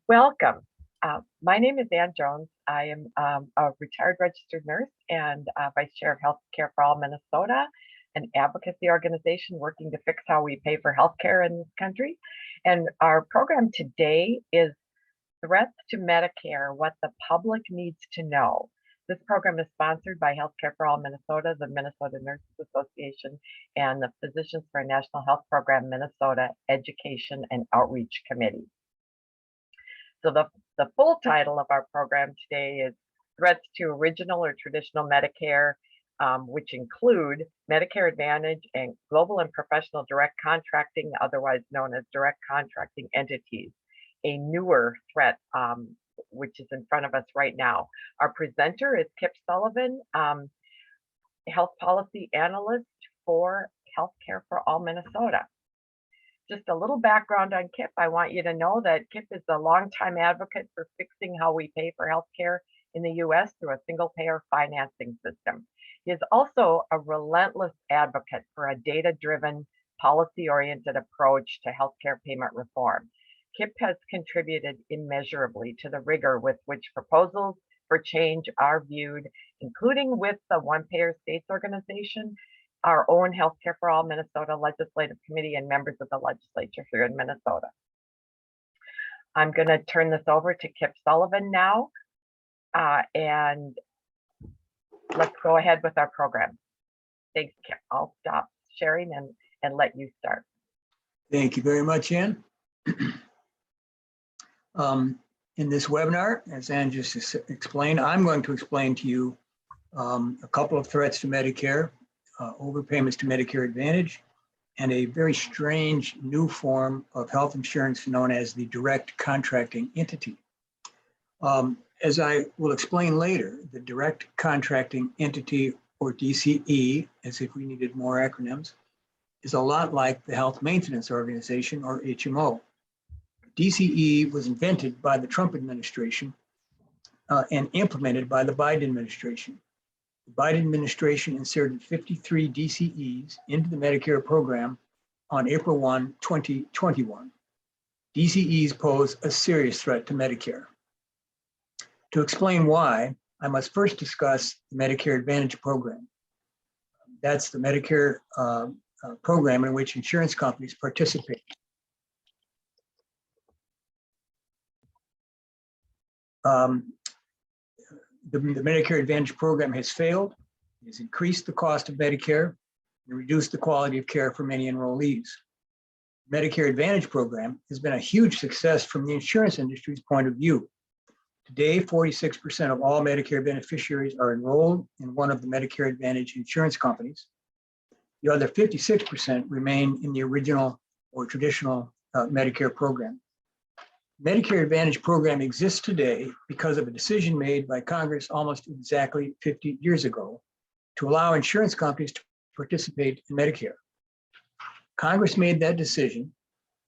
Welcome. My name is Ann Jones. I am a retired registered nurse and Vice Chair of Healthcare for All Minnesota, an advocacy organization working to fix how we pay for healthcare in this country. And our program today is Threats to Medicare, What the Public Needs to Know. This program is sponsored by Healthcare for All Minnesota, the Minnesota Nurses Association, and the Physicians for a National Health Program Minnesota Education and Outreach Committee. So the full title of our program today is Threats to Original or Traditional Medicare, which include Medicare Advantage and Global and Professional Direct Contracting, otherwise known as direct contracting entities, a newer threat which is in front of us right now. Our presenter is Kip Sullivan, Health Policy Analyst for Healthcare for All Minnesota. Just a little background on Kip. I want you to know that Kip is a longtime advocate for fixing how we pay for healthcare in the U.S. through a single-payer financing system. He is also a relentless advocate for a data-driven, policy-oriented approach to healthcare payment reform. Kip has contributed immeasurably to the rigor with which proposals for change are viewed, including with the One Payer States organization, our own Healthcare for All Minnesota Legislative Committee, and members of the legislature here in Minnesota. I'm going to turn this over to Kip Sullivan now, and let's go ahead with our program. Thanks, Kip. I'll stop sharing and let you start. Thank you very much, Ann. In this webinar, as Ann just explained, I'm going to explain to you a couple of threats to Medicare, overpayments to Medicare Advantage, and a very strange new form of health insurance known as the direct contracting entity. As I will explain later, the direct contracting entity, or DCE, as if we needed more acronyms, is a lot like the Health Maintenance Organization, or HMO. DCE was invented by the Trump administration and implemented by the Biden administration. The Biden administration inserted 53 DCEs into the Medicare program on April 1, 2021. DCEs pose a serious threat to Medicare. To explain why, I must first discuss the Medicare Advantage program. That's the Medicare program in which insurance companies participate. The Medicare Advantage program has failed. It has increased the cost of Medicare and reduced the quality of care for many enrollees. The Medicare Advantage program has been a huge success from the insurance industry's point of view. Today, 46% of all Medicare beneficiaries are enrolled in one of the Medicare Advantage insurance companies. The other 56% remain in the original or traditional Medicare program. Medicare Advantage program exists today because of a decision made by Congress almost exactly 50 years ago to allow insurance companies to participate in Medicare. Congress made that decision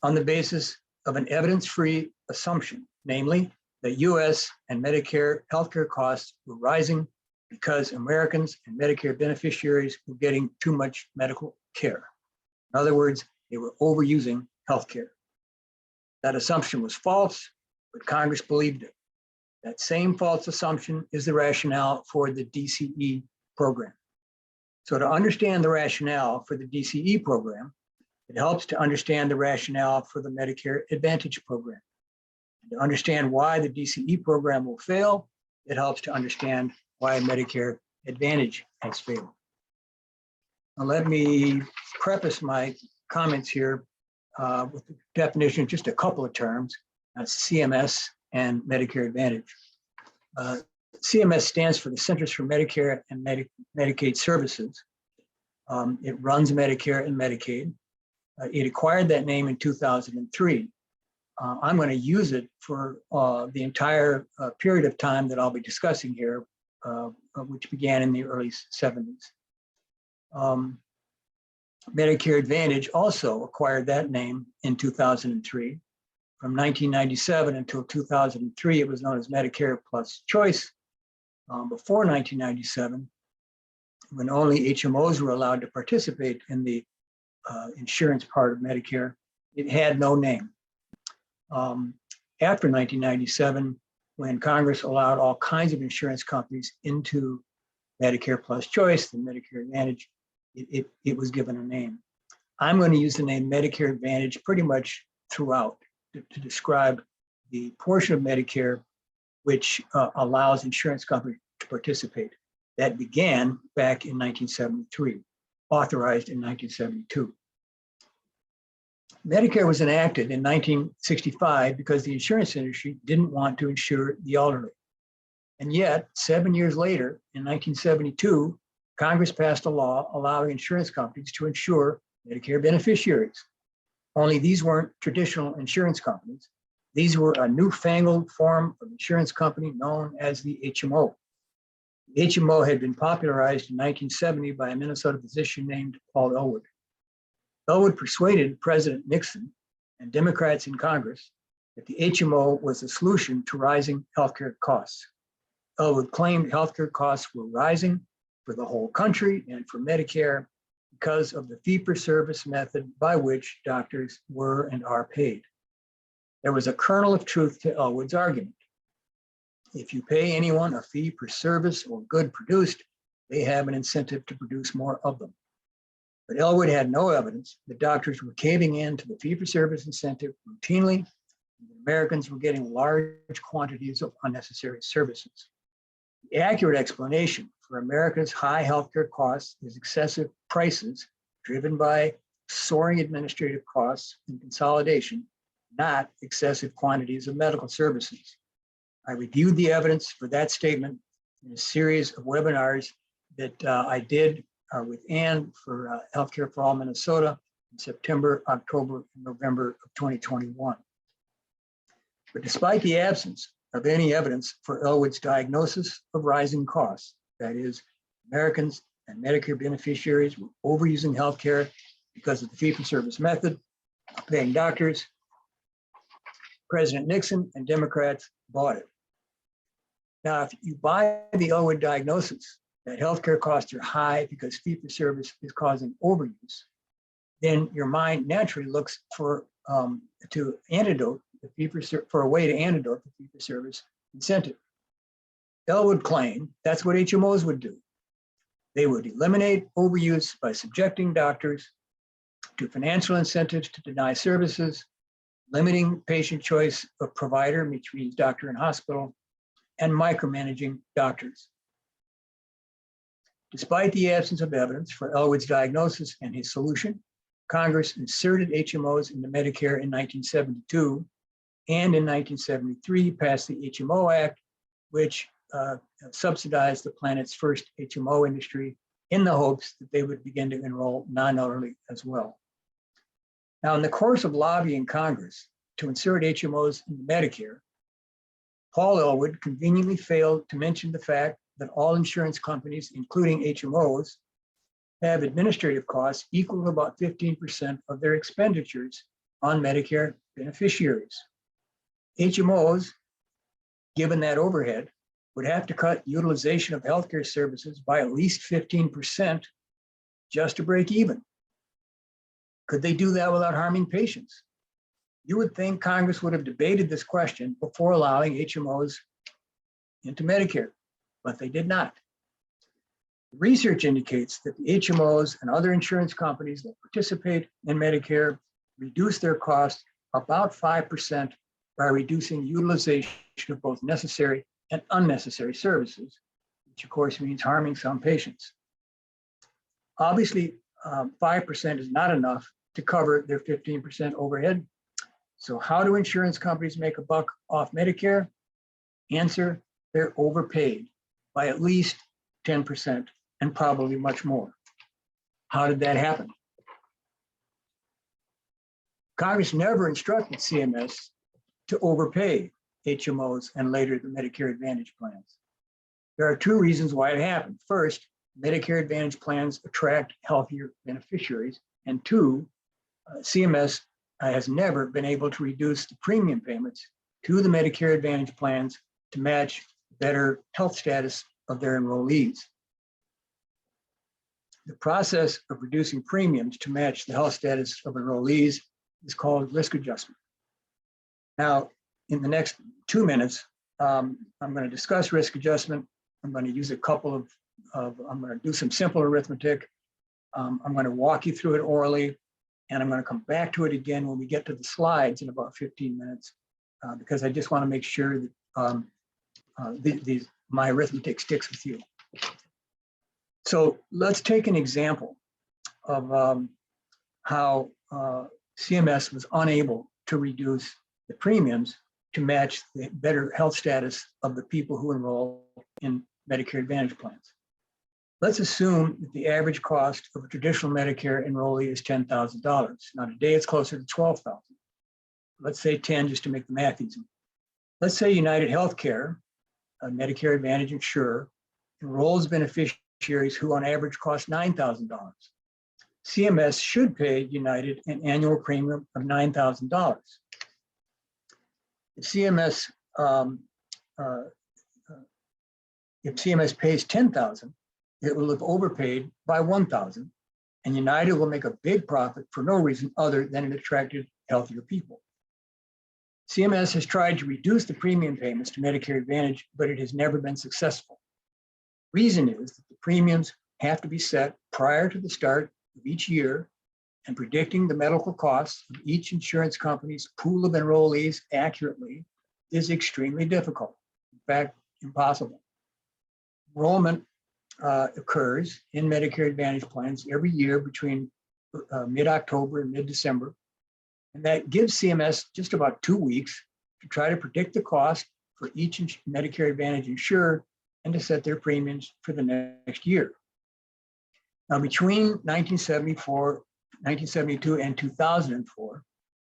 on the basis of an evidence-free assumption, namely that U.S. and Medicare healthcare costs were rising because Americans and Medicare beneficiaries were getting too much medical care. In other words, they were overusing healthcare. That assumption was false, but Congress believed it. That same false assumption is the rationale for the DCE program. So to understand the rationale for the DCE program, it helps to understand the rationale for the Medicare Advantage program. And to understand why the DCE program will fail, it helps to understand why Medicare Advantage has failed. Now let me preface my comments here with the definition of just a couple of terms, CMS and Medicare Advantage. CMS stands for the Centers for Medicare and Medicaid Services. It runs Medicare and Medicaid. It acquired that name in 2003. I'm going to use it for the entire period of time that I'll be discussing here, which began in the early 70s. Medicare Advantage also acquired that name in 2003. From 1997 until 2003, it was known as Medicare Plus Choice. Before 1997, when only HMOs were allowed to participate in the insurance part of Medicare, it had no name. after 1997, when Congress allowed all kinds of insurance companies into Medicare Plus Choice, the Medicare Advantage, it was given a name. I'm going to use the name Medicare Advantage pretty much throughout to describe the portion of Medicare which allows insurance companies to participate. That began back in 1973, authorized in 1972. Medicare was enacted in 1965 because the insurance industry didn't want to insure the elderly. And yet, 7 years later, in 1972, Congress passed a law allowing insurance companies to insure Medicare beneficiaries. Only these weren't traditional insurance companies. These were a newfangled form of insurance company known as the HMO. The HMO had been popularized in 1970 by a Minnesota physician named Paul Elwood. Elwood persuaded President Nixon and Democrats in Congress that the HMO was the solution to rising healthcare costs. Elwood claimed healthcare costs were rising for the whole country and for Medicare because of the fee-for-service method by which doctors were and are paid. There was a kernel of truth to Elwood's argument. If you pay anyone a fee per service or good produced, they have an incentive to produce more of them. But Elwood had no evidence that doctors were caving in to the fee-for-service incentive routinely, and that Americans were getting large quantities of unnecessary services. The accurate explanation for America's high healthcare costs is excessive prices driven by soaring administrative costs and consolidation, not excessive quantities of medical services. I reviewed the evidence for that statement in a series of webinars that I did with Ann for Healthcare for All Minnesota in September, October, and November of 2021. But despite the absence of any evidence for Elwood's diagnosis of rising costs, that is, Americans and Medicare beneficiaries were overusing healthcare because of the fee-for-service method of paying doctors, President Nixon and Democrats bought it. Now, if you buy the Elwood diagnosis that healthcare costs are high because fee-for-service is causing overuse, then your mind naturally looks for a way to antidote the fee-for-service incentive. Elwood claimed that's what HMOs would do. They would eliminate overuse by subjecting doctors to financial incentives to deny services, limiting patient choice of provider, which means doctor and hospital, and micromanaging doctors. Despite the absence of evidence for Elwood's diagnosis and his solution, Congress inserted HMOs into Medicare in 1972, and in 1973 passed the HMO Act, which subsidized the planet's first HMO industry in the hopes that they would begin to enroll non-elderly as well. Now, in the course of lobbying Congress to insert HMOs into Medicare, Paul Elwood conveniently failed to mention the fact that all insurance companies, including HMOs, have administrative costs equal to about 15% of their expenditures on Medicare beneficiaries. HMOs, given that overhead, would have to cut utilization of healthcare services by at least 15% just to break even. Could they do that without harming patients? You would think Congress would have debated this question before allowing HMOs into Medicare, but they did not. Research indicates that the HMOs and other insurance companies that participate in Medicare reduce their costs about 5% by reducing utilization of both necessary and unnecessary services, which of course means harming some patients. Obviously, 5% is not enough to cover their 15% overhead. So how do insurance companies make a buck off Medicare? Answer, they're overpaid by at least 10% and probably much more. How did that happen? Congress never instructed CMS to overpay HMOs and later the Medicare Advantage plans. There are two reasons why it happened. First, Medicare Advantage plans attract healthier beneficiaries. And two, CMS has never been able to reduce the premium payments to the Medicare Advantage plans to match better health status of their enrollees. The process of reducing premiums to match the health status of enrollees is called risk adjustment. Now, in the next 2 minutes, I'm going to discuss risk adjustment. I'm going to use a couple of I'm going to do some simple arithmetic. I'm going to walk you through it orally, and I'm going to come back to it again when we get to the slides in about 15 minutes, because I just want to make sure that my arithmetic sticks with you. So let's take an example of how CMS was unable to reduce the premiums to match the better health status of the people who enroll in Medicare Advantage plans. Let's assume that the average cost of a traditional Medicare enrollee is $10,000. Now today it's closer to $12,000. Let's say 10 just to make the math easy. Let's say United Healthcare, a Medicare Advantage insurer, enrolls beneficiaries who on average cost $9,000. CMS should pay United an annual premium of $9,000. If CMS pays $10,000, it will have overpaid by $1,000, and United will make a big profit for no reason other than it attracted healthier people. CMS has tried to reduce the premium payments to Medicare Advantage, but it has never been successful. Reason is that the premiums have to be set prior to the start of each year, and predicting the medical costs of each insurance company's pool of enrollees accurately is extremely difficult, in fact, impossible. Enrollment occurs in Medicare Advantage plans every year between mid-October and mid-December, and that gives CMS just about 2 weeks to try to predict the cost for each Medicare Advantage insurer and to set their premiums for the next year. Now, between 1972 and 2004,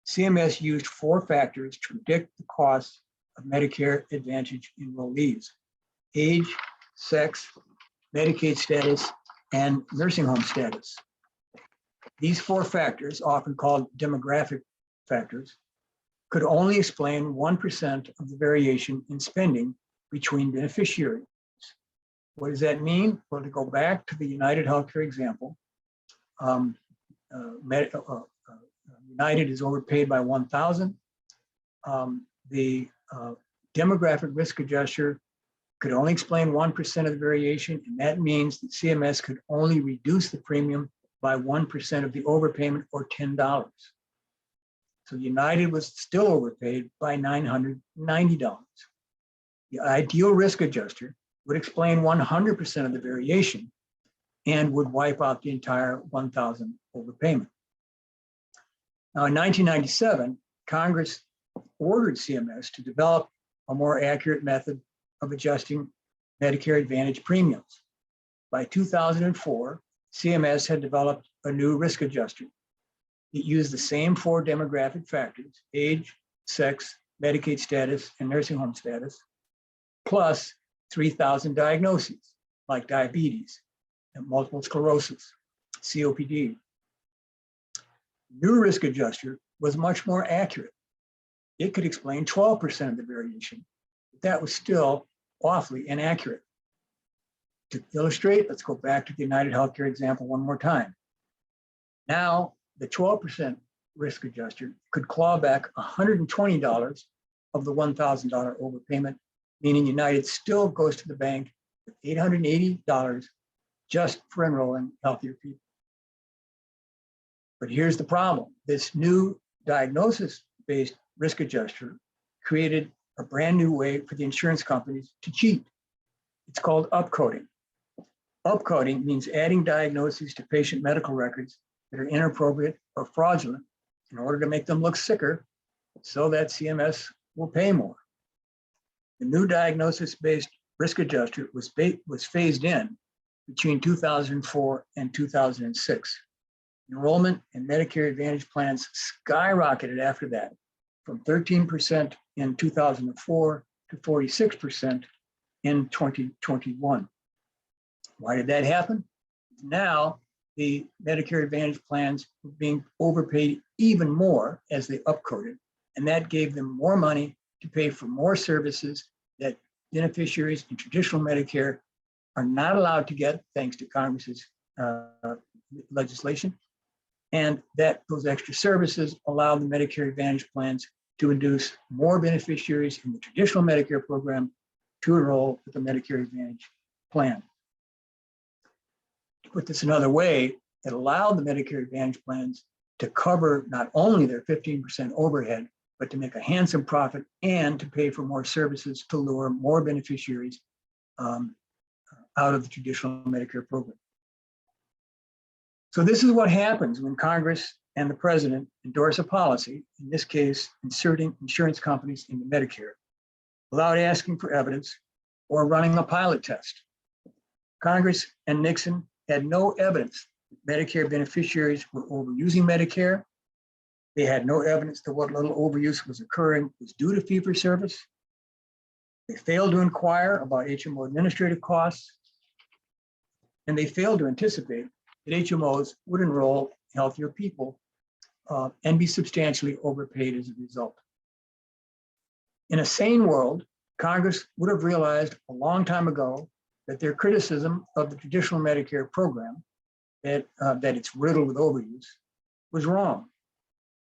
CMS used 4 factors to predict the costs of Medicare Advantage enrollees: age, sex, Medicaid status, and nursing home status. These 4 factors, often called demographic factors, could only explain 1% of the variation in spending between beneficiaries. What does that mean? Well, to go back to the United Healthcare example, United is overpaid by $1,000. The demographic risk adjuster could only explain 1% of the variation, and that means that CMS could only reduce the premium by 1% of the overpayment, or $10. So United was still overpaid by $990. The ideal risk adjuster would explain 100% of the variation and would wipe out the entire $1,000 overpayment. Now, in 1997, Congress ordered CMS to develop a more accurate method of adjusting Medicare Advantage premiums. By 2004, CMS had developed a new risk adjuster. It used the same 4 demographic factors: age, sex, Medicaid status, and nursing home status, plus 3,000 diagnoses like diabetes and multiple sclerosis, COPD. New risk adjuster was much more accurate. It could explain 12% of the variation, but that was still awfully inaccurate. To illustrate, let's go back to the United Healthcare example one more time. Now, the 12% risk adjuster could claw back $120 of the $1,000 overpayment, meaning United still goes to the bank with $880 just for enrolling healthier people. But here's the problem. This new diagnosis-based risk adjuster created a brand new way for the insurance companies to cheat. It's called upcoding. Upcoding means adding diagnoses to patient medical records that are inappropriate or fraudulent in order to make them look sicker so that CMS will pay more. The new diagnosis-based risk adjuster was phased in between 2004 and 2006. Enrollment in Medicare Advantage plans skyrocketed after that, from 13% in 2004 to 46% in 2021. Why did that happen? Now, the Medicare Advantage plans were being overpaid even more as they upcoded, and that gave them more money to pay for more services that beneficiaries in traditional Medicare are not allowed to get, thanks to Congress's legislation. And that those extra services allow the Medicare Advantage plans to induce more beneficiaries in the traditional Medicare program to enroll with the Medicare Advantage plan. To put this another way, it allowed the Medicare Advantage plans to cover not only their 15% overhead, but to make a handsome profit and to pay for more services to lure more beneficiaries out of the traditional Medicare program. So this is what happens when Congress and the president endorse a policy, in this case, inserting insurance companies into Medicare, without asking for evidence or running a pilot test. Congress and Nixon had no evidence that Medicare beneficiaries were overusing Medicare. They had no evidence that what little overuse was occurring was due to fee-for-service. They failed to inquire about HMO administrative costs, and they failed to anticipate that HMOs would enroll healthier people and be substantially overpaid as a result. In a sane world, Congress would have realized a long time ago that their criticism of the traditional Medicare program, that it's riddled with overuse, was wrong.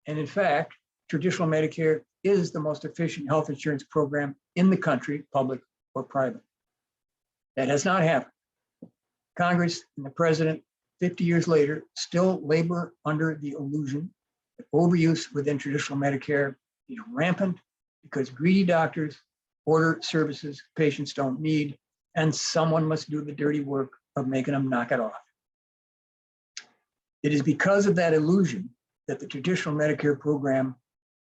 And in fact, traditional Medicare is the most efficient health insurance program in the country, public or private. That has not happened. Congress and the president, 50 years later, still labor under the illusion that overuse within traditional Medicare is rampant because greedy doctors order services patients don't need, and someone must do the dirty work of making them knock it off. It is because of that illusion that the traditional Medicare program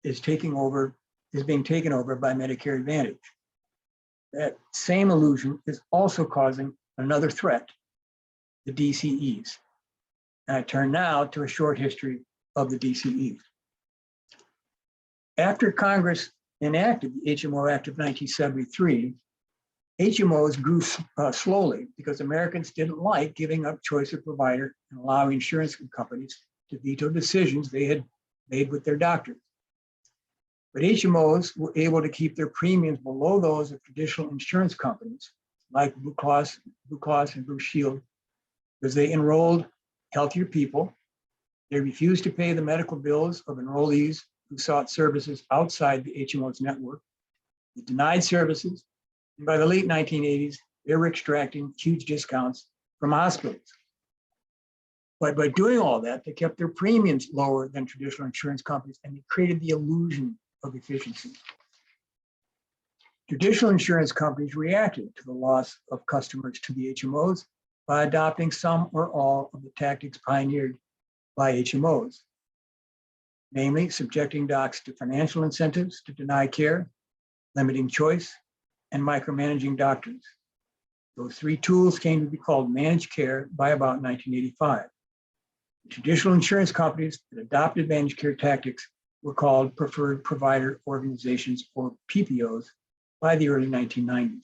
is being taken over by Medicare Advantage. That same illusion is also causing another threat, the DCEs. And I turn now to a short history of the DCEs. After Congress enacted the HMO Act of 1973, HMOs grew slowly because Americans didn't like giving up choice of provider and allowing insurance companies to veto decisions they had made with their doctors. But HMOs were able to keep their premiums below those of traditional insurance companies like Blue Cross and Blue Shield, because they enrolled healthier people. They refused to pay the medical bills of enrollees who sought services outside the HMO's network. They denied services, and by the late 1980s, they were extracting huge discounts from hospitals. But by doing all that, they kept their premiums lower than traditional insurance companies, and they created the illusion of efficiency. Traditional insurance companies reacted to the loss of customers to the HMOs by adopting some or all of the tactics pioneered by HMOs, namely subjecting docs to financial incentives to deny care, limiting choice, and micromanaging doctors. Those three tools came to be called managed care by about 1985. The traditional insurance companies that adopted managed care tactics were called preferred provider organizations, or PPOs, by the early 1990s.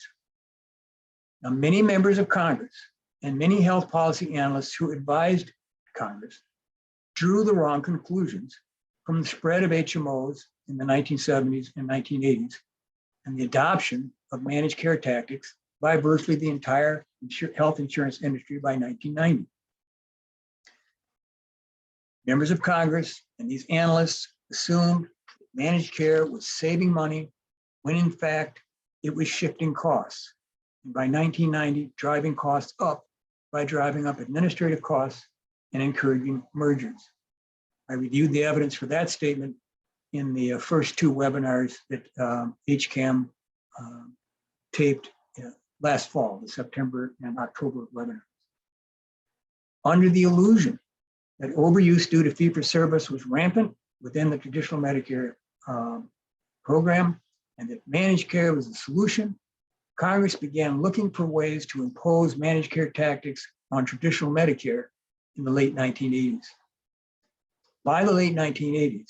Now, many members of Congress and many health policy analysts who advised Congress drew the wrong conclusions from the spread of HMOs in the 1970s and 1980s and the adoption of managed care tactics by virtually the entire health insurance industry by 1990. Members of Congress and these analysts assumed managed care was saving money when in fact it was shifting costs. And by 1990, driving costs up by driving up administrative costs and encouraging mergers. I reviewed the evidence for that statement in the first two webinars that HCAM taped last fall, the September and October webinars. Under the illusion that overuse due to fee-for-service was rampant within the traditional Medicare program and that managed care was the solution, Congress began looking for ways to impose managed care tactics on traditional Medicare in the late 1980s. By the late 1980s,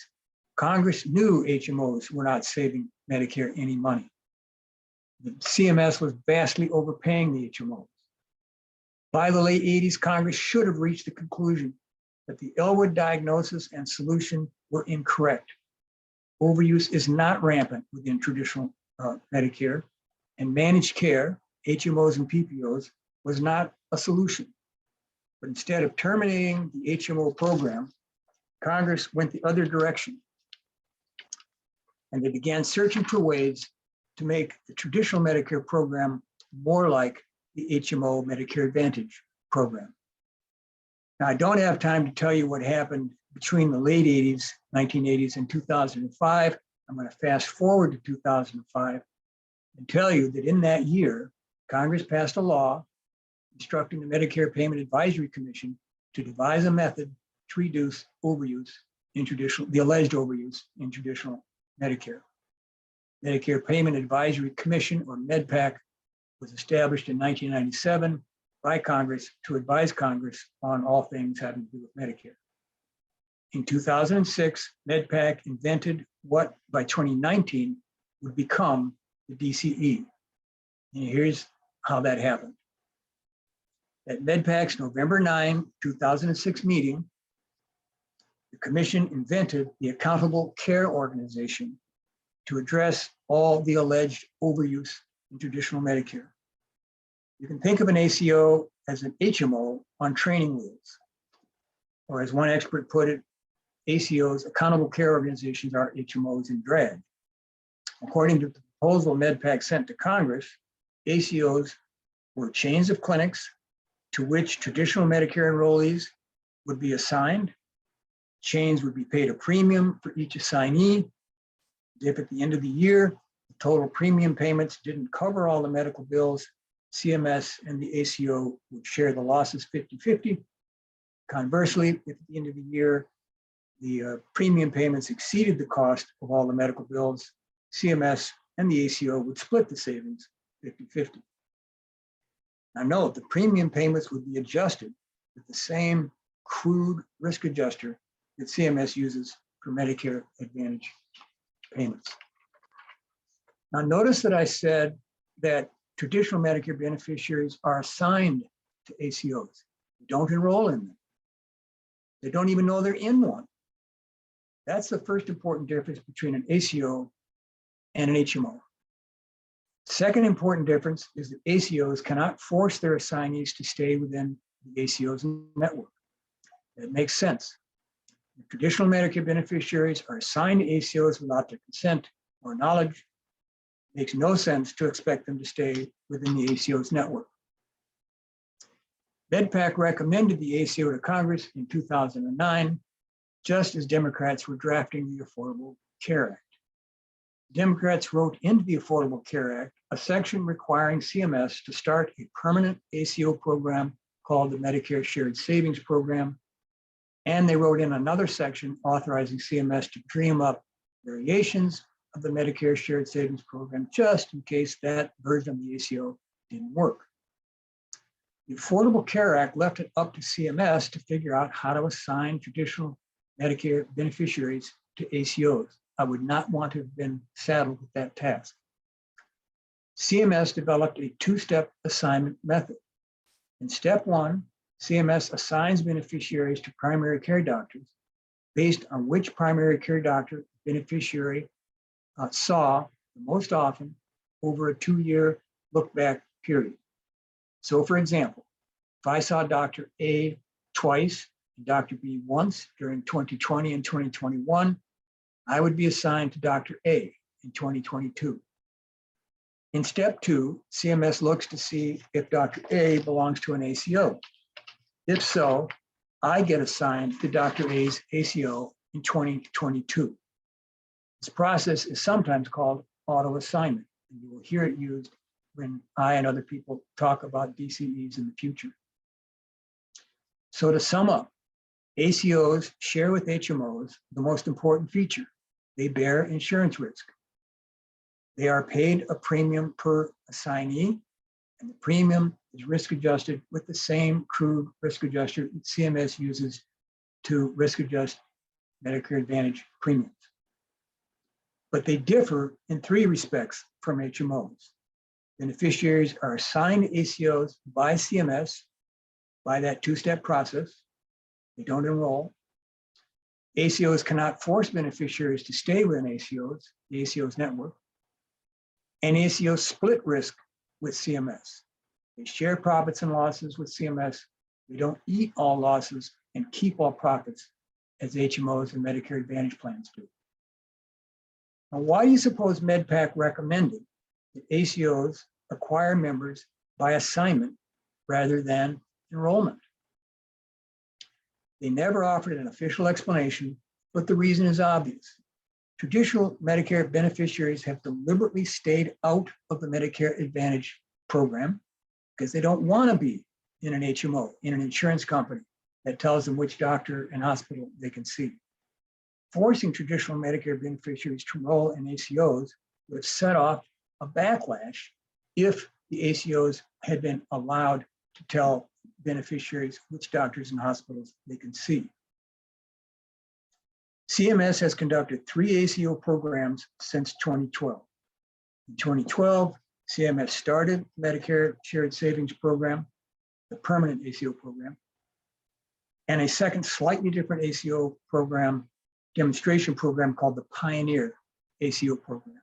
Congress knew HMOs were not saving Medicare any money. The CMS was vastly overpaying the HMOs. By the late 80s, Congress should have reached the conclusion that the Elwood diagnosis and solution were incorrect. Overuse is not rampant within traditional Medicare, and managed care, HMOs and PPOs, was not a solution. But instead of terminating the HMO program, Congress went the other direction. and they began searching for ways to make the traditional Medicare program more like the HMO Medicare Advantage program. Now, I don't have time to tell you what happened between the late 80s, 1980s, and 2005. I'm going to fast forward to 2005 and tell you that in that year, Congress passed a law instructing the Medicare Payment Advisory Commission to devise a method to reduce overuse in the alleged overuse in traditional Medicare. Medicare Payment Advisory Commission, or MedPAC, was established in 1997 by Congress to advise Congress on all things having to do with Medicare. In 2006, MedPAC invented what by 2019 would become the DCE. And here's how that happened. At MedPAC's November 9, 2006 meeting, the commission invented the Accountable Care Organization to address all the alleged overuse in traditional Medicare. You can think of an ACO as an HMO on training wheels, or as one expert put it, ACOs, Accountable Care Organizations, are HMOs in drag. According to the proposal MedPAC sent to Congress, ACOs were chains of clinics to which traditional Medicare enrollees would be assigned. Chains would be paid a premium for each assignee. If at the end of the year, the total premium payments didn't cover all the medical bills, CMS and the ACO would share the losses 50-50. Conversely, if at the end of the year, the premium payments exceeded the cost of all the medical bills, CMS and the ACO would split the savings 50-50. Now note, the premium payments would be adjusted with the same crude risk adjuster that CMS uses for Medicare Advantage payments. Now notice that I said that traditional Medicare beneficiaries are assigned to ACOs. They don't enroll in them. They don't even know they're in one. That's the first important difference between an ACO and an HMO. Second important difference is that ACOs cannot force their assignees to stay within the ACO's network. That makes sense. The traditional Medicare beneficiaries are assigned to ACOs without their consent or knowledge. It makes no sense to expect them to stay within the ACO's network. MedPAC recommended the ACO to Congress in 2009, just as Democrats were drafting the Affordable Care Act. Democrats wrote into the Affordable Care Act a section requiring CMS to start a permanent ACO program called the Medicare Shared Savings Program. And they wrote in another section authorizing CMS to dream up variations of the Medicare Shared Savings Program, just in case that version of the ACO didn't work. The Affordable Care Act left it up to CMS to figure out how to assign traditional Medicare beneficiaries to ACOs. I would not want to have been saddled with that task. CMS developed a two-step assignment method. In step one, CMS assigns beneficiaries to primary care doctors based on which primary care doctor beneficiary saw the most often over a 2-year look-back period. So for example, if I saw Dr. A twice and Dr. B once during 2020 and 2021, I would be assigned to Dr. A in 2022. In step two, CMS looks to see if Dr. A belongs to an ACO. If so, I get assigned to Dr. A's ACO in 2022. This process is sometimes called auto assignment, and you will hear it used when I and other people talk about DCEs in the future. So to sum up, ACOs share with HMOs the most important feature. They bear insurance risk. They are paid a premium per assignee, and the premium is risk adjusted with the same crude risk adjuster that CMS uses to risk adjust Medicare Advantage premiums. But they differ in 3 respects from HMOs. Beneficiaries are assigned to ACOs by CMS by that 2-step process. They don't enroll. ACOs cannot force beneficiaries to stay within ACOs, the ACO's network. And ACOs split risk with CMS. They share profits and losses with CMS. They don't eat all losses and keep all profits as HMOs and Medicare Advantage plans do. Now, why do you suppose MedPAC recommended that ACOs acquire members by assignment rather than enrollment? They never offered an official explanation, but the reason is obvious. Traditional Medicare beneficiaries have deliberately stayed out of the Medicare Advantage program because they don't want to be in an HMO, in an insurance company that tells them which doctor and hospital they can see. Forcing traditional Medicare beneficiaries to enroll in ACOs would have set off a backlash if the ACOs had been allowed to tell beneficiaries which doctors and hospitals they can see. CMS has conducted 3 ACO programs since 2012. In 2012, CMS started Medicare Shared Savings Program, the permanent ACO program, and a second slightly different ACO program, demonstration program called the Pioneer ACO program.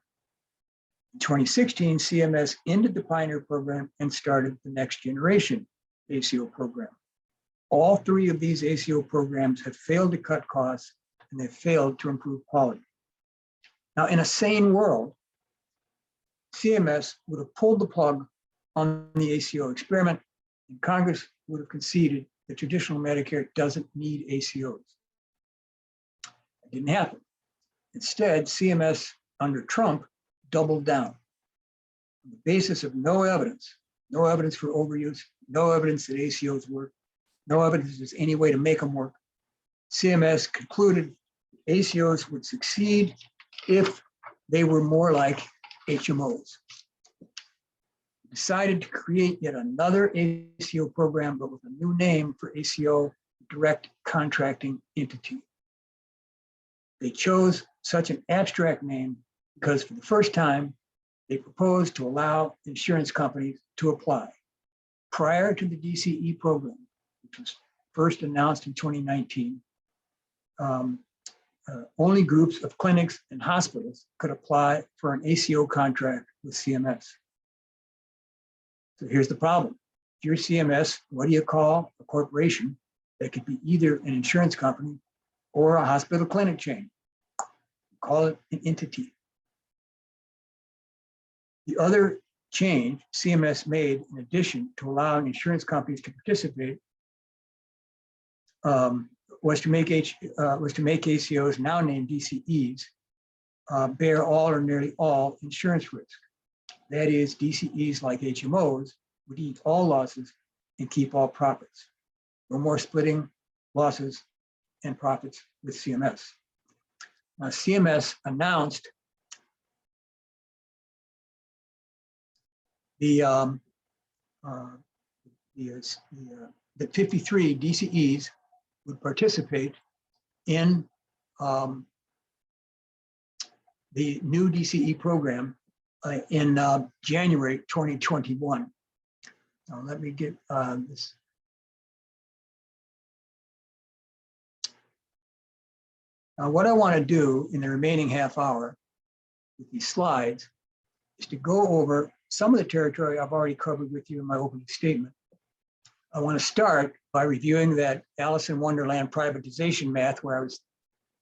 In 2016, CMS ended the Pioneer program and started the Next Generation ACO program. All 3 of these ACO programs have failed to cut costs and they've failed to improve quality. Now, in a sane world, CMS would have pulled the plug on the ACO experiment, and Congress would have conceded that traditional Medicare doesn't need ACOs. It didn't happen. Instead, CMS under Trump doubled down on the basis of no evidence for overuse, no evidence that ACOs work, no evidence there's any way to make them work. CMS concluded ACOs would succeed if they were more like HMOs. Decided to create yet another ACO program, but with a new name for ACO, direct contracting entity. They chose such an abstract name because for the first time, they proposed to allow insurance companies to apply. Prior to the DCE program, which was first announced in 2019, only groups of clinics and hospitals could apply for an ACO contract with CMS. So here's the problem. If you're CMS, what do you call a corporation that could be either an insurance company or a hospital clinic chain? Call it an entity. The other change CMS made, in addition to allowing insurance companies to participate, was to make ACOs, now named DCEs, bear all or nearly all insurance risk. That is, DCEs like HMOs would eat all losses and keep all profits. No more splitting losses and profits with CMS. Now, CMS announced the 53 DCEs would participate in the new DCE program in January 2021. Now let me get this. Now what I want to do in the remaining half hour with these slides is to go over some of the territory I've already covered with you in my opening statement. I want to start by reviewing that Alice in Wonderland privatization math where I was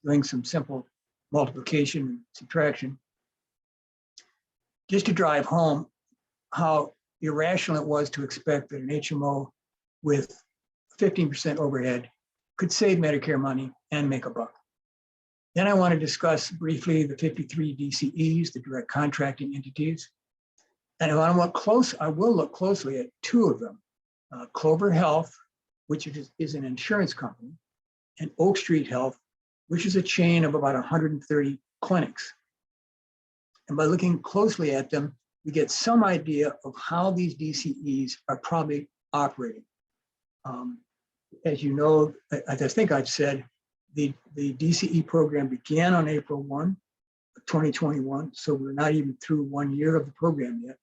doing some simple multiplication and subtraction, just to drive home how irrational it was to expect that an HMO with 15% overhead could save Medicare money and make a buck. Then I want to discuss briefly the 53 DCEs, the direct contracting entities. And I will look closely at 2 of them, Clover Health, which is an insurance company, and Oak Street Health, which is a chain of about 130 clinics. And by looking closely at them, we get some idea of how these DCEs are probably operating. As you know, I think I've said, the DCE program began on April 1, 2021, so we're not even through 1 year of the program yet.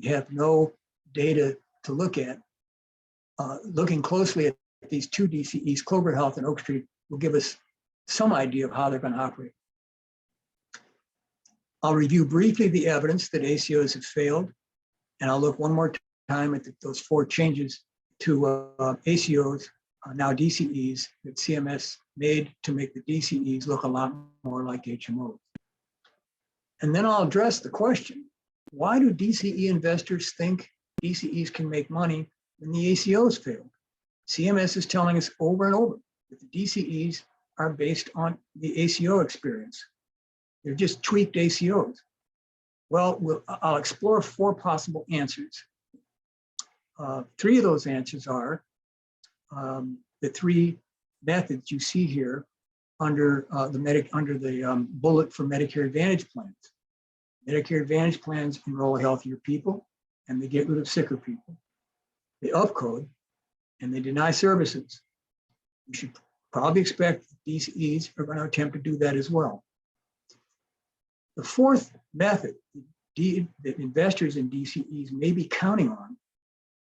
We have no data to look at. Looking closely at these 2 DCEs, Clover Health and Oak Street, will give us some idea of how they're going to operate. I'll review briefly the evidence that ACOs have failed, and I'll look one more time at those 4 changes to ACOs, now DCEs, that CMS made to make the DCEs look a lot more like HMOs. And then I'll address the question, why do DCE investors think DCEs can make money when the ACOs failed? CMS is telling us over and over that the DCEs are based on the ACO experience. They're just tweaked ACOs. Well, I'll explore 4 possible answers. 3 of those answers are the 3 methods you see here under the bullet for Medicare Advantage plans. Medicare Advantage plans enroll healthier people, and they get rid of sicker people. They upcode, and they deny services. You should probably expect DCEs are going to attempt to do that as well. The 4th method that investors in DCEs may be counting on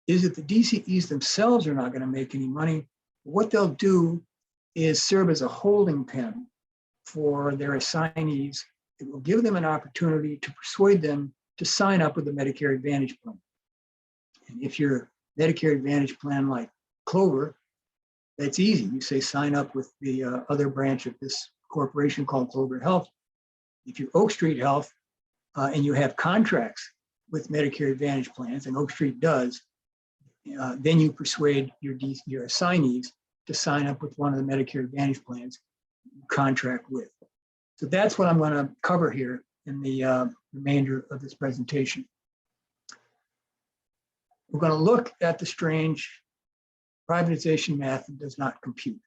is that the DCEs themselves are not going to make any money. What they'll do is serve as a holding pen for their assignees. It will give them an opportunity to persuade them to sign up with the Medicare Advantage plan. And if you're a Medicare Advantage plan like Clover, that's easy. You say sign up with the other branch of this corporation called Clover Health. If you're Oak Street Health and you have contracts with Medicare Advantage plans, and Oak Street does, then you persuade your assignees to sign up with one of the Medicare Advantage plans you contract with. So that's what I'm going to cover here in the remainder of this presentation. We're going to look at the strange privatization math that does not compute.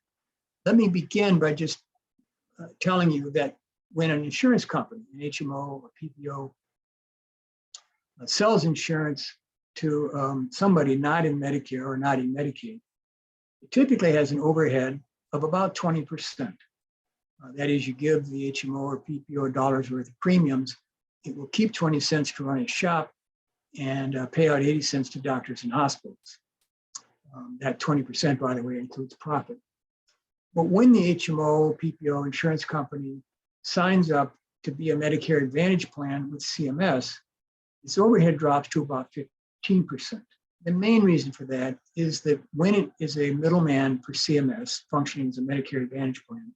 Let me begin by just telling you that when an insurance company, an HMO or PPO, sells insurance to somebody not in Medicare or not in Medicaid, it typically has an overhead of about 20%. That is, you give the HMO or PPO dollars worth of premiums, it will keep 20 cents to run a shop and pay out 80 cents to doctors and hospitals. That 20%, by the way, includes profit. But when the HMO, PPO insurance company signs up to be a Medicare Advantage plan with CMS, its overhead drops to about 15%. The main reason for that is that when it is a middleman for CMS functioning as a Medicare Advantage plan,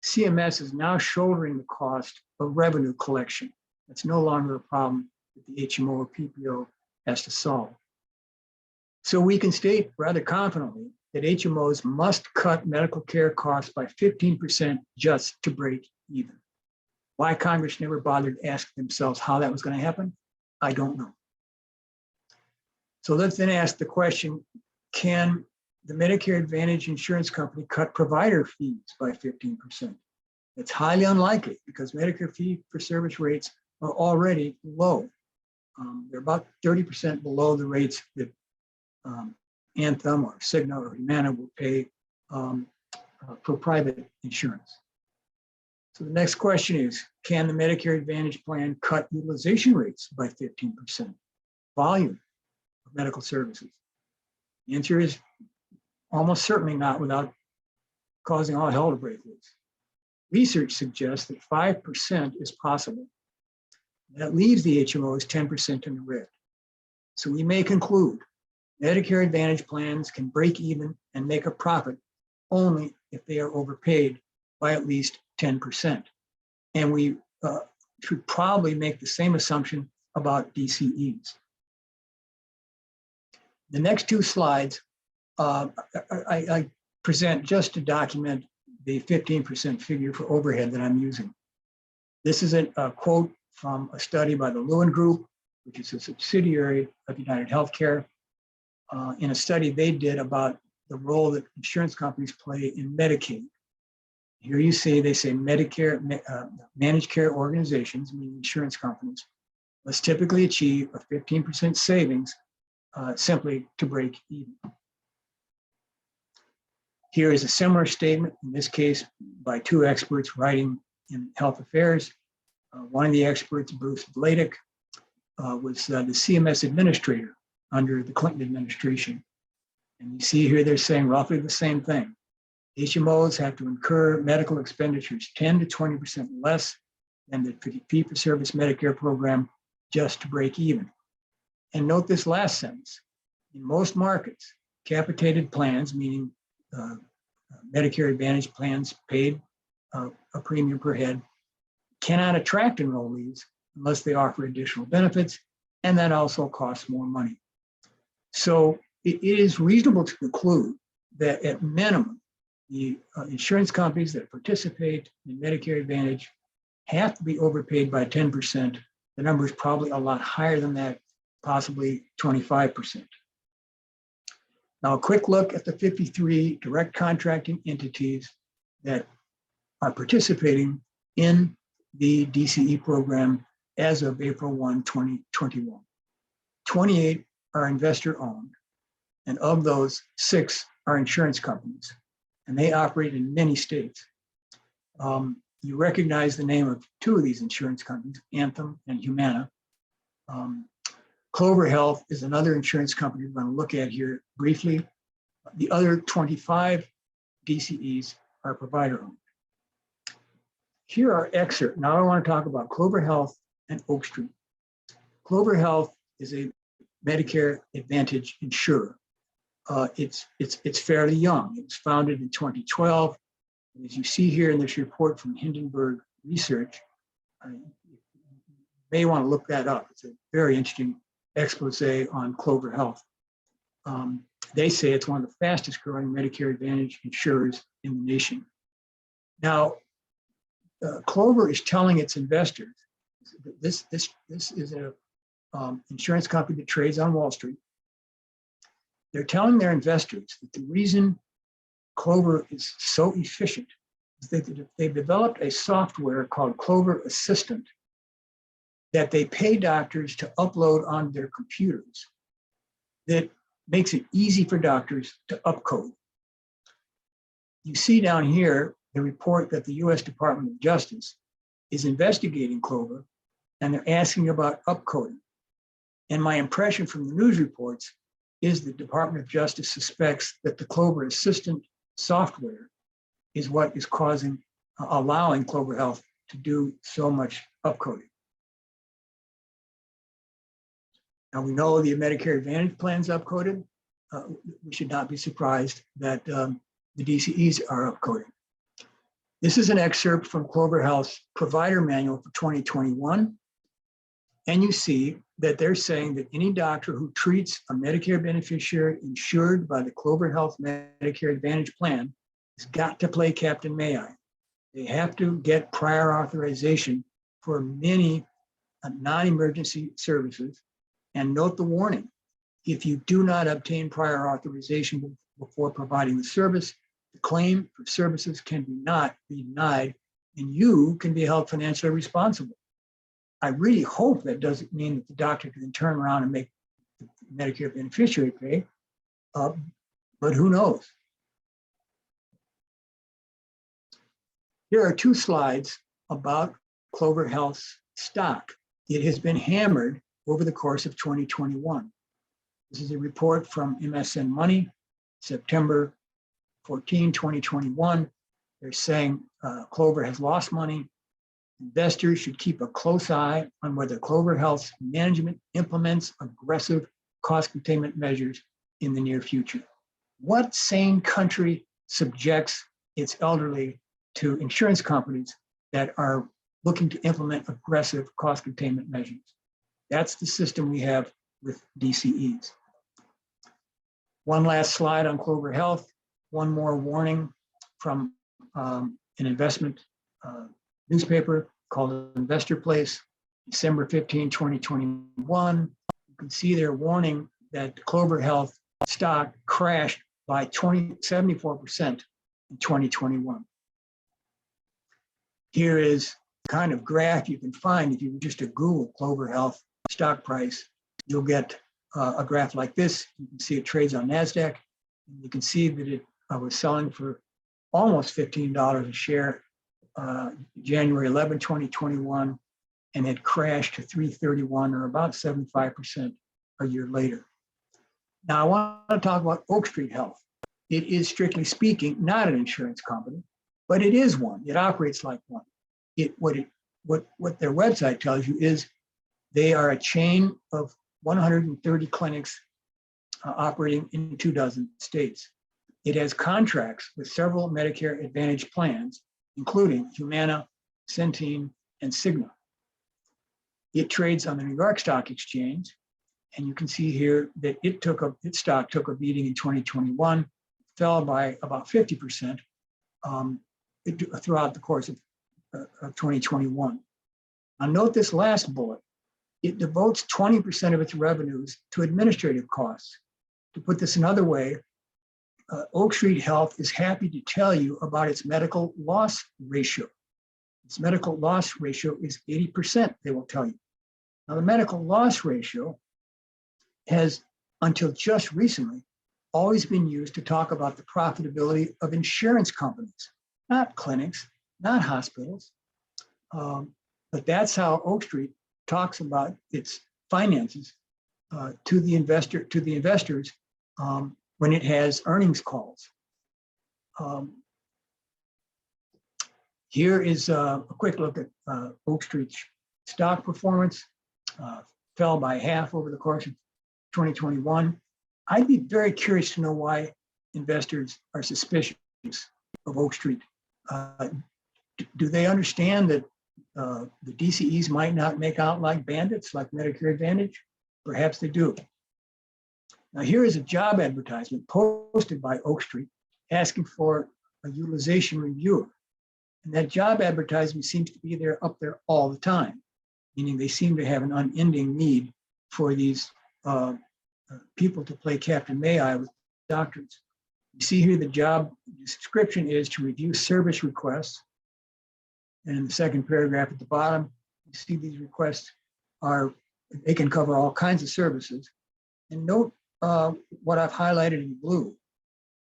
CMS is now shouldering the cost of revenue collection. That's no longer a problem that the HMO or PPO has to solve. So we can state rather confidently that HMOs must cut medical care costs by 15% just to break even. Why Congress never bothered asking themselves how that was going to happen, I don't know. So let's then ask the question, can the Medicare Advantage insurance company cut provider fees by 15%? It's highly unlikely because Medicare fee-for-service rates are already low. They're about 30% below the rates that Anthem or Cigna or Humana will pay for private insurance. So the next question is, can the Medicare Advantage plan cut utilization rates by 15%? Volume of medical services? The answer is almost certainly not without causing all hell to break loose. Research suggests that 5% is possible. That leaves the HMOs 10% in the red. So we may conclude Medicare Advantage plans can break even and make a profit only if they are overpaid by at least 10%. And we should probably make the same assumption about DCEs. The next 2 slides I present just to document the 15% figure for overhead that I'm using. This is a quote from a study by the Lewin Group, which is a subsidiary of United Healthcare, in a study they did about the role that insurance companies play in Medicaid. Here you see, they say Medicare, managed care organizations, meaning insurance companies, must typically achieve a 15% savings simply to break even. Here is a similar statement, in this case by 2 experts writing in Health Affairs. One of the experts, Bruce Vladeck, was the CMS administrator under the Clinton administration. And you see here they're saying roughly the same thing. HMOs have to incur medical expenditures 10 to 20% less than the fee-for-service Medicare program just to break even. And note this last sentence. In most markets, capitated plans, meaning Medicare Advantage plans paid a premium per head, cannot attract enrollees unless they offer additional benefits, and that also costs more money. So it is reasonable to conclude that at minimum, the insurance companies that participate in Medicare Advantage have to be overpaid by 10%. The number is probably a lot higher than that, possibly 25%. Now, a quick look at the 53 direct contracting entities that are participating in the DCE program as of April 1, 2021. 28 are investor-owned, and of those, 6 are insurance companies, and they operate in many states. You recognize the name of 2 of these insurance companies, Anthem and Humana. Clover Health is another insurance company we're going to look at here briefly. The other 25 DCEs are provider-owned. Here are excerpts. Now I want to talk about Clover Health and Oak Street. Clover Health is a Medicare Advantage insurer. It's fairly young. It was founded in 2012. As you see here in this report from Hindenburg Research, you may want to look that up. It's a very interesting expose on Clover Health. They say it's one of the fastest growing Medicare Advantage insurers in the nation. Now, Clover is telling its investors, this is an insurance company that trades on Wall Street. They're telling their investors that the reason Clover is so efficient is that they've developed a software called Clover Assistant that they pay doctors to upload on their computers that makes it easy for doctors to upcode. You see down here the report that the US Department of Justice is investigating Clover, and they're asking about upcoding. And my impression from the news reports is the Department of Justice suspects that the Clover Assistant software is what is allowing Clover Health to do so much upcoding. Now we know the Medicare Advantage plan's upcoded. We should not be surprised that the DCEs are upcoding. This is an excerpt from Clover Health's provider manual for 2021. And you see that they're saying that any doctor who treats a Medicare beneficiary insured by the Clover Health Medicare Advantage plan has got to play Captain May I. They have to get prior authorization for many non-emergency services. And note the warning: if you do not obtain prior authorization before providing the service, the claim for services can not be denied, and you can be held financially responsible. I really hope that doesn't mean that the doctor can turn around and make the Medicare beneficiary pay, but who knows? Here are 2 slides about Clover Health's stock. It has been hammered over the course of 2021. This is a report from MSN Money, September 14, 2021. They're saying Clover has lost money. Investors should keep a close eye on whether Clover Health's management implements aggressive cost containment measures in the near future. What sane country subjects its elderly to insurance companies that are looking to implement aggressive cost containment measures? That's the system we have with DCEs. One last slide on Clover Health. One more warning from an investment newspaper called Investor Place, December 15, 2021. You can see they're warning that Clover Health stock crashed by 74% in 2021. Here is the kind of graph you can find if you were just to Google Clover Health stock price. You'll get a graph like this. You can see it trades on NASDAQ. You can see that it was selling for almost $15 a share January 11, 2021, and it crashed to $331, or about 75% a year later. Now I want to talk about Oak Street Health. It is, strictly speaking, not an insurance company, but it is one. It operates like one. What their website tells you is they are a chain of 130 clinics operating in 24 states. It has contracts with several Medicare Advantage plans, including Humana, Centene, and Cigna. It trades on the New York Stock Exchange. And you can see here that its stock took a beating in 2021, fell by about 50% throughout the course of 2021. Now note this last bullet. It devotes 20% of its revenues to administrative costs. To put this another way, Oak Street Health is happy to tell you about its medical loss ratio. Its medical loss ratio is 80%, they will tell you. Now the medical loss ratio has, until just recently, always been used to talk about the profitability of insurance companies, not clinics, not hospitals. But that's how Oak Street talks about its finances to the investors when it has earnings calls. Here is a quick look at Oak Street's stock performance. Fell by half over the course of 2021. I'd be very curious to know why investors are suspicious of Oak Street. Do they understand that the DCEs might not make out like bandits, like Medicare Advantage? Perhaps they do. Now here is a job advertisement posted by Oak Street asking for a utilization reviewer. And that job advertisement seems to be up there all the time, meaning they seem to have an unending need for these people to play Captain May-I with doctors. You see here the job description is to review service requests. And in the second paragraph at the bottom, you see these requests they can cover all kinds of services. And note what I've highlighted in blue.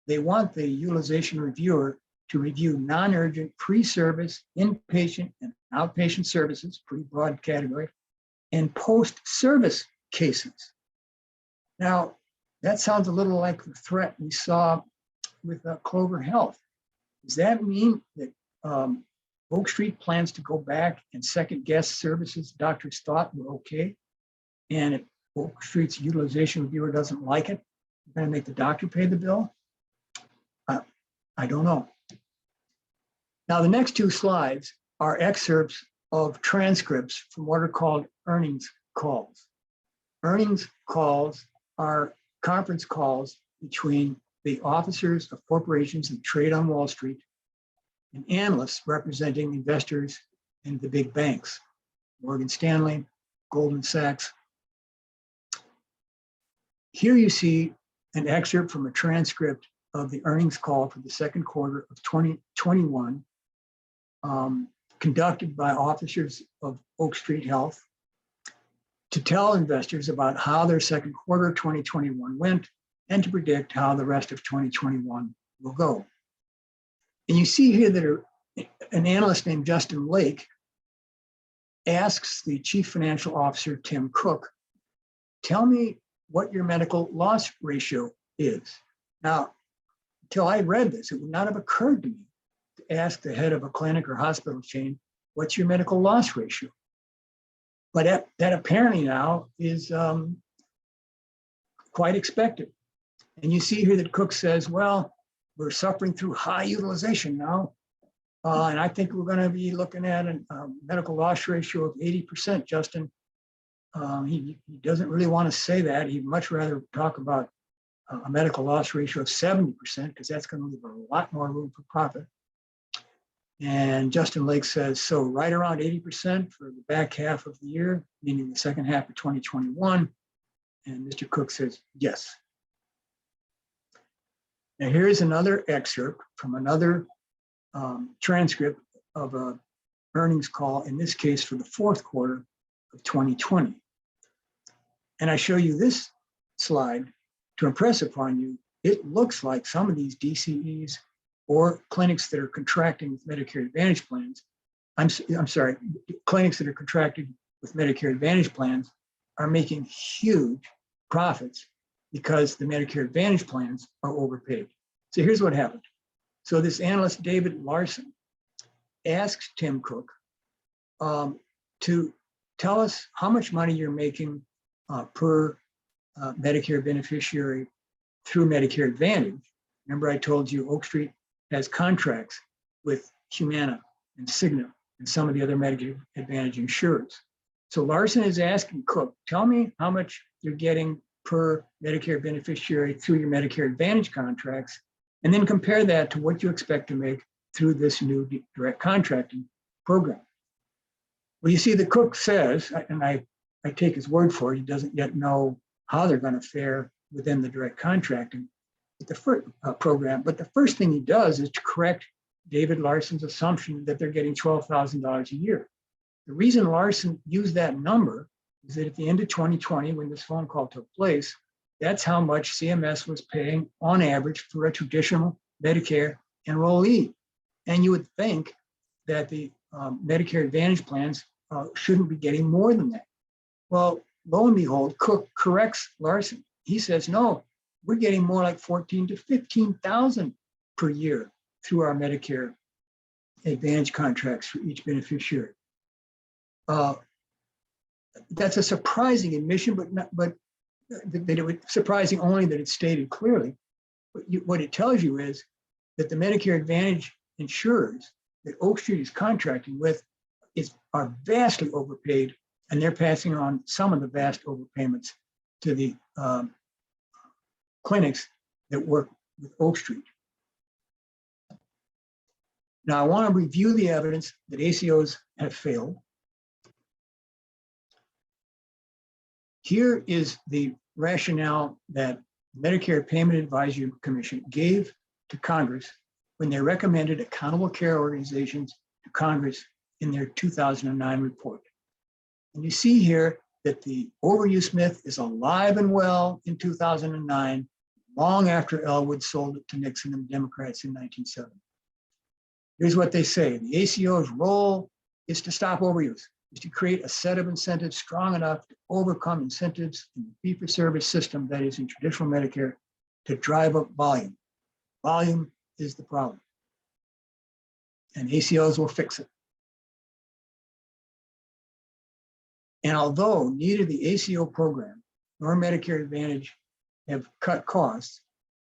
They want the utilization reviewer to review non-urgent pre-service, inpatient and outpatient services, pretty broad category, and post-service cases. Now, that sounds a little like the threat we saw with Clover Health. Does that mean that Oak Street plans to go back and second guess services doctors thought were okay? And if Oak Street's utilization reviewer doesn't like it, they're going to make the doctor pay the bill? I don't know. Now, the next two slides are excerpts of transcripts from what are called earnings calls. Earnings calls are conference calls between the officers of corporations that trade on Wall Street and analysts representing investors and the big banks, Morgan Stanley, Goldman Sachs. Here you see an excerpt from a transcript of the earnings call for the second quarter of 2021, conducted by officers of Oak Street Health to tell investors about how their second quarter 2021 went and to predict how the rest of 2021 will go. And you see here that an analyst named Justin Lake asks the chief financial officer, Tim Cook, tell me what your medical loss ratio is. Now, until I read this, it would not have occurred to me to ask the head of a clinic or hospital chain, what's your medical loss ratio? But that apparently now is quite expected. And you see here that Cook says, well, we're suffering through high utilization now. And I think we're going to be looking at a medical loss ratio of 80%, Justin. He doesn't really want to say that. He'd much rather talk about a medical loss ratio of 70%, because that's going to leave a lot more room for profit. And Justin Lake says, so right around 80% for the back half of the year, meaning the second half of 2021. And Mr. Cook says, yes. Now here's another excerpt from another transcript of a earnings call, in this case for the fourth quarter of 2020. And I show you this slide to impress upon you, it looks like some of these DCEs or clinics that are contracting with Medicare Advantage plans, I'm sorry, clinics that are contracted with Medicare Advantage plans are making huge profits because the Medicare Advantage plans are overpaid. So here's what happened. So this analyst, David Larson, asks Tim Cook to tell us how much money you're making per Medicare beneficiary through Medicare Advantage. Remember, I told you Oak Street has contracts with Humana and Cigna and some of the other Medicare Advantage insurers. So Larson is asking Cook, tell me how much you're getting per Medicare beneficiary through your Medicare Advantage contracts, and then compare that to what you expect to make through this new direct contracting program. Well, you see, the Cook says, and I take his word for it, he doesn't yet know how they're going to fare within the direct contracting with the first program. But the first thing he does is to correct David Larson's assumption that they're getting $12,000 a year. The reason Larson used that number is that at the end of 2020, when this phone call took place, that's how much CMS was paying on average for a traditional Medicare enrollee. And you would think that the Medicare Advantage plans shouldn't be getting more than that. Well, lo and behold, Cook corrects Larson. He says, no, we're getting more like 14 to 15,000 per year through our Medicare Advantage contracts for each beneficiary. That's a surprising admission, but that it was surprising only that it's stated clearly. But what it tells you is that the Medicare Advantage insurers that Oak Street is contracting with are vastly overpaid, and they're passing on some of the vast overpayments to the clinics that work with Oak Street. Now, I want to review the evidence that ACOs have failed. Here is the rationale that Medicare Payment Advisory Commission gave to Congress when they recommended accountable care organizations to Congress in their 2009 report. And you see here that the overuse myth is alive and well in 2009, long after Elwood sold it to Nixon and the Democrats in 1970. Here's what they say. The ACO's role is to stop overuse, is to create a set of incentives strong enough to overcome incentives in the fee-for-service system that is in traditional Medicare to drive up volume. Volume is the problem. And ACOs will fix it. And although neither the ACO program nor Medicare Advantage have cut costs,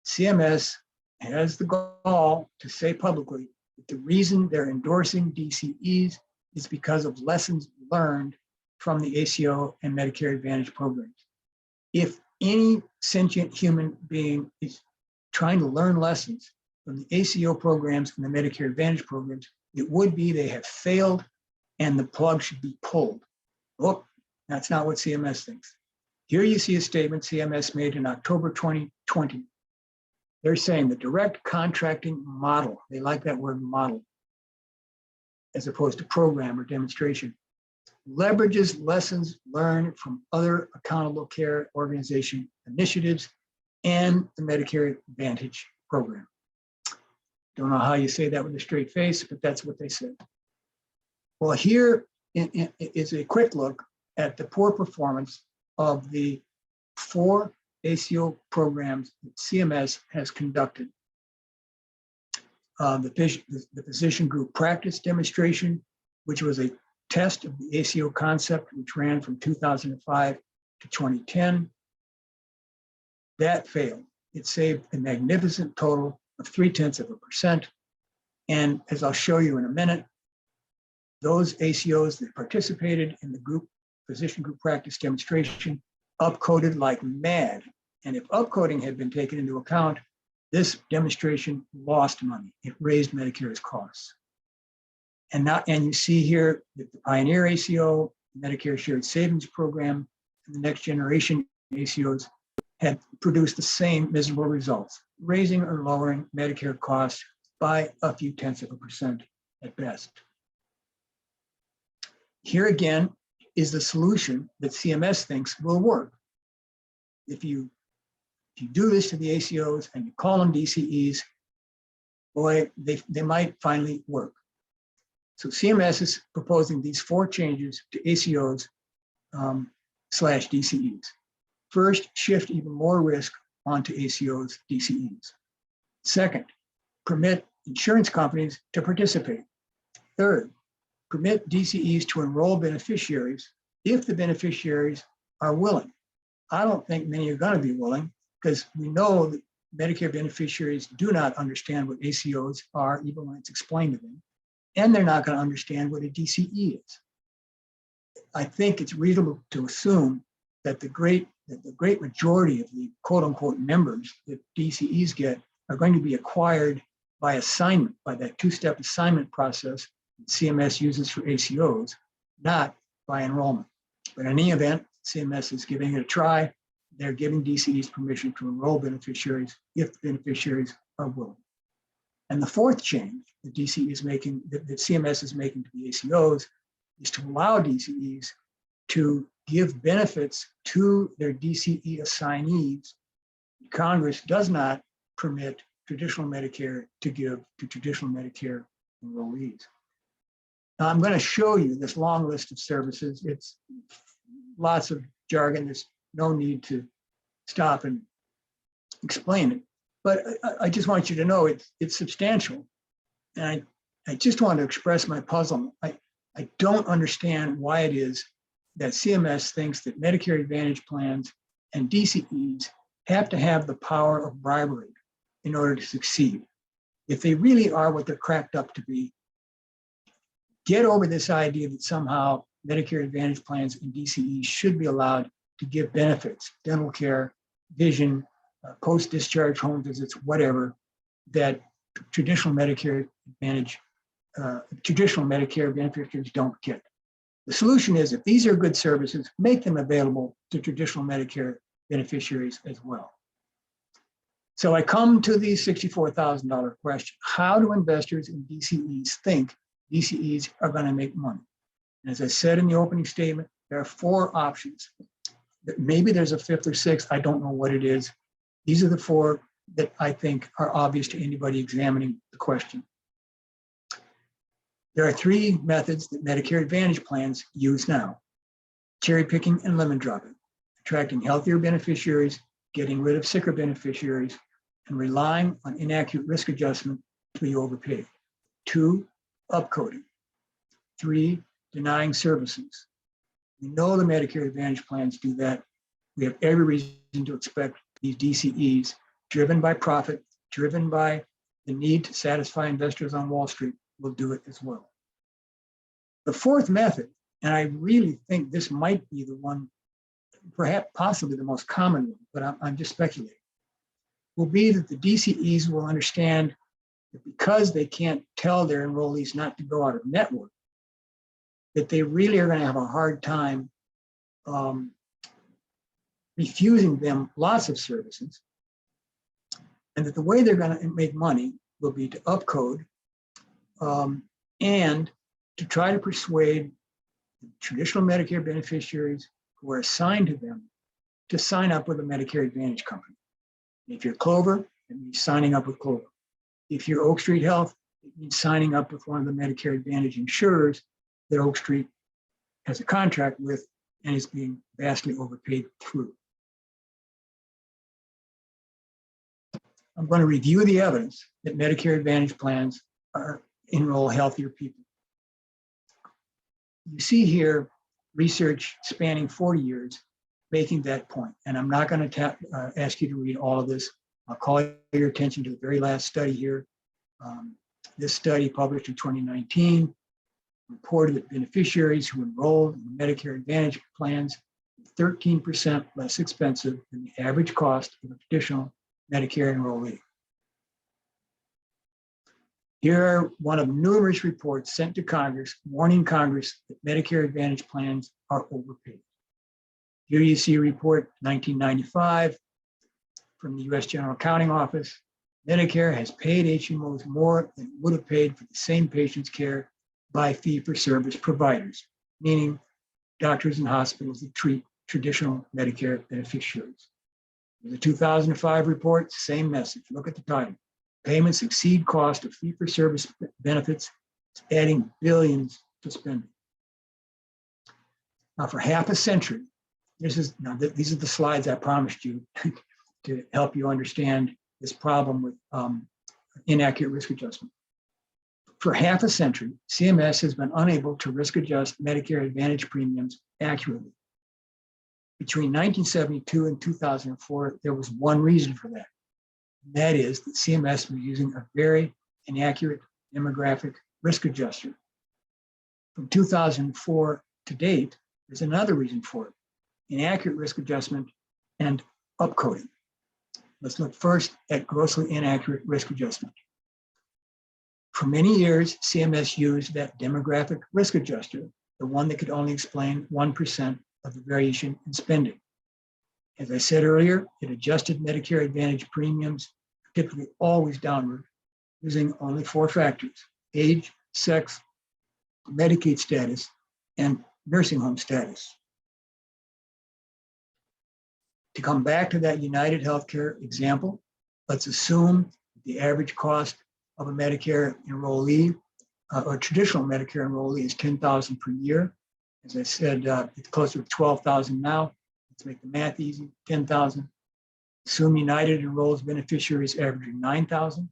CMS has the gall to say publicly that the reason they're endorsing DCEs is because of lessons learned from the ACO and Medicare Advantage programs. If any sentient human being is trying to learn lessons from the ACO programs and the Medicare Advantage programs, it would be they have failed and the plug should be pulled. Oh, that's not what CMS thinks. Here you see a statement CMS made in October 2020. They're saying the direct contracting model, they like that word model, as opposed to program or demonstration, leverages lessons learned from other accountable care organization initiatives and the Medicare Advantage program. Don't know how you say that with a straight face, but that's what they said. Well, here is a quick look at the poor performance of the 4 ACO programs that CMS has conducted. The physician group practice demonstration, which was a test of the ACO concept, which ran from 2005 to 2010. That failed. It saved a magnificent total of 0.3%. And as I'll show you in a minute, those ACOs that participated in the physician group practice demonstration upcoded like mad. And if upcoding had been taken into account, this demonstration lost money. It raised Medicare's costs. And you see here that the Pioneer ACO, Medicare Shared Savings Program, and the Next Generation ACOs had produced the same miserable results, raising or lowering Medicare costs by a few tenths of a percent at best. Here again is the solution that CMS thinks will work. If you do this to the ACOs and you call them DCEs, boy, they might finally work. So CMS is proposing these 4 changes to ACOs / DCEs. First, shift even more risk onto ACOs, DCEs. Second, permit insurance companies to participate. Third, permit DCEs to enroll beneficiaries if the beneficiaries are willing. I don't think many are going to be willing, because we know that Medicare beneficiaries do not understand what ACOs are, even when it's explained to them, and they're not going to understand what a DCE is. I think it's reasonable to assume that the great majority of the quote unquote members that DCEs get are going to be acquired by assignment, by that two-step assignment process that CMS uses for ACOs, not by enrollment. But in any event, CMS is giving it a try. They're giving DCEs permission to enroll beneficiaries if the beneficiaries are willing. And the fourth change that DCE is making, that CMS is making to the ACOs, is to allow DCEs to give benefits to their DCE assignees. Congress does not permit traditional Medicare to give to traditional Medicare enrollees. Now, I'm going to show you this long list of services. It's lots of jargon. There's no need to stop and explain it. But I just want you to know it's substantial. And I just want to express my puzzlement. I don't understand why it is that CMS thinks that Medicare Advantage plans and DCEs have to have the power of bribery in order to succeed. If they really are what they're cracked up to be, get over this idea that somehow Medicare Advantage plans and DCEs should be allowed to give benefits, dental care, vision, post-discharge home visits, whatever, that traditional Medicare beneficiaries don't get. The solution is, if these are good services, make them available to traditional Medicare beneficiaries as well. So I come to the $64,000 question. How do investors in DCEs think DCEs are going to make money? And as I said in the opening statement, there are four options. Maybe there's a fifth or sixth, I don't know what it is. These are the four that I think are obvious to anybody examining the question. There are three methods that Medicare Advantage plans use now: cherry picking and lemon dropping, attracting healthier beneficiaries, getting rid of sicker beneficiaries, and relying on inaccurate risk adjustment to be overpaid. 2, upcoding. 3, denying services. We know the Medicare Advantage plans do that. We have every reason to expect these DCEs, driven by profit, driven by the need to satisfy investors on Wall Street, will do it as well. The fourth method, and I really think this might be the one, perhaps possibly the most common one, but I'm just speculating, will be that the DCEs will understand that because they can't tell their enrollees not to go out of network, that they really are going to have a hard time refusing them lots of services, and that the way they're going to make money will be to upcode and to try to persuade traditional Medicare beneficiaries who are assigned to them to sign up with a Medicare Advantage company. If you're Clover, it means signing up with Clover. If you're Oak Street Health, it means signing up with one of the Medicare Advantage insurers that Oak Street has a contract with and is being vastly overpaid through. I'm going to review the evidence that Medicare Advantage plans enroll healthier people. You see here research spanning 40 years making that point. And I'm not going to ask you to read all of this. I'll call your attention to the very last study here. This study, published in 2019, reported that beneficiaries who enrolled in Medicare Advantage plans were 13% less expensive than the average cost of a traditional Medicare enrollee. Here are one of numerous reports sent to Congress warning Congress that Medicare Advantage plans are overpaid. Here you see a report 1995 from the U.S. General Accounting Office. Medicare has paid HMOs more than it would have paid for the same patient's care by fee-for-service providers, meaning doctors and hospitals that treat traditional Medicare beneficiaries. In the 2005 report, same message. Look at the title. Payments exceed cost of fee-for-service benefits, adding billions to spending. Now, for half a century, these are the slides I promised you to help you understand this problem with inaccurate risk adjustment. For half a century, CMS has been unable to risk adjust Medicare Advantage premiums accurately. Between 1972 and 2004, there was one reason for that. And that is that CMS was using a very inaccurate demographic risk adjuster. From 2004 to date, There's another reason for it: inaccurate risk adjustment and upcoding. Let's look first at grossly inaccurate risk adjustment. For many years, CMS used that demographic risk adjuster, the one that could only explain 1% of the variation in spending. As I said earlier, it adjusted Medicare Advantage premiums, typically always downward, using only 4 factors: age, sex, Medicaid status, and nursing home status. To come back to that United Healthcare example, let's assume the average cost of a Medicare enrollee or traditional Medicare enrollee is $10,000 per year. As I said, it's closer to $12,000 now. Let's make the math easy: 10,000. Assume United enrolls beneficiaries averaging 9,000.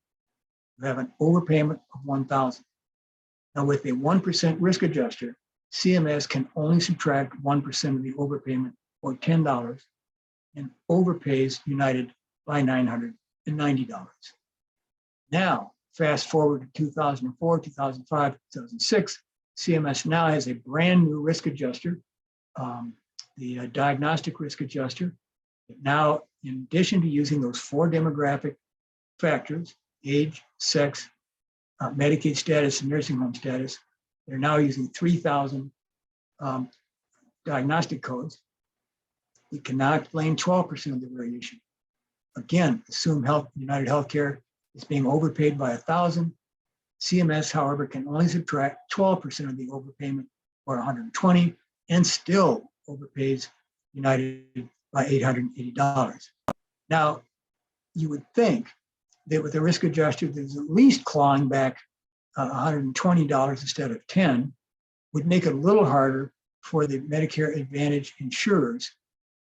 You have an overpayment of 1,000. Now, with a 1% risk adjuster, CMS can only subtract 1% of the overpayment, or $10, and overpays United by $990. Now, fast forward to 2004, 2005, 2006, CMS now has a brand new risk adjuster, the diagnostic risk adjuster. Now, in addition to using those 4 demographic factors, age, sex, Medicaid status, and nursing home status, they're now using 3,000 diagnostic codes. We cannot explain 12% of the variation. Again, assume United Healthcare is being overpaid by 1,000. CMS, however, can only subtract 12% of the overpayment, or 120, and still overpays United by $880. Now, you would think that with a risk adjuster that's at least clawing back $120 instead of 10, would make it a little harder for the Medicare Advantage insurers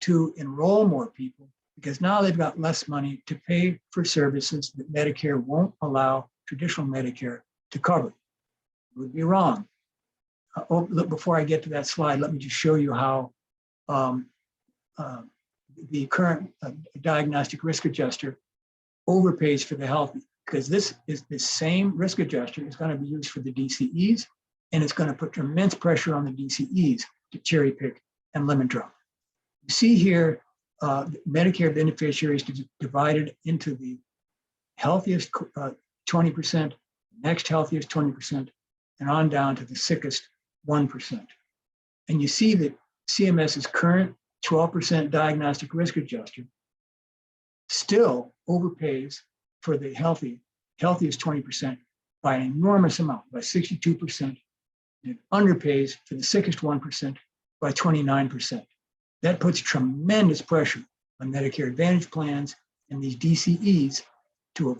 to enroll more people, because now they've got less money to pay for services that Medicare won't allow traditional Medicare to cover. It would be wrong. Look, before I get to that slide, let me just show you how the current diagnostic risk adjuster overpays for the healthy, because this is the same risk adjuster is going to be used for the DCEs, and it's going to put immense pressure on the DCEs to cherry pick and lemon drop. You see here, Medicare beneficiaries divided into the healthiest 20%, next healthiest 20%, and on down to the sickest 1%. And you see that CMS's current 12% diagnostic risk adjuster still overpays for the healthiest 20% by an enormous amount, by 62%, and it underpays for the sickest 1% by 29%. That puts tremendous pressure on Medicare Advantage plans and these DCEs to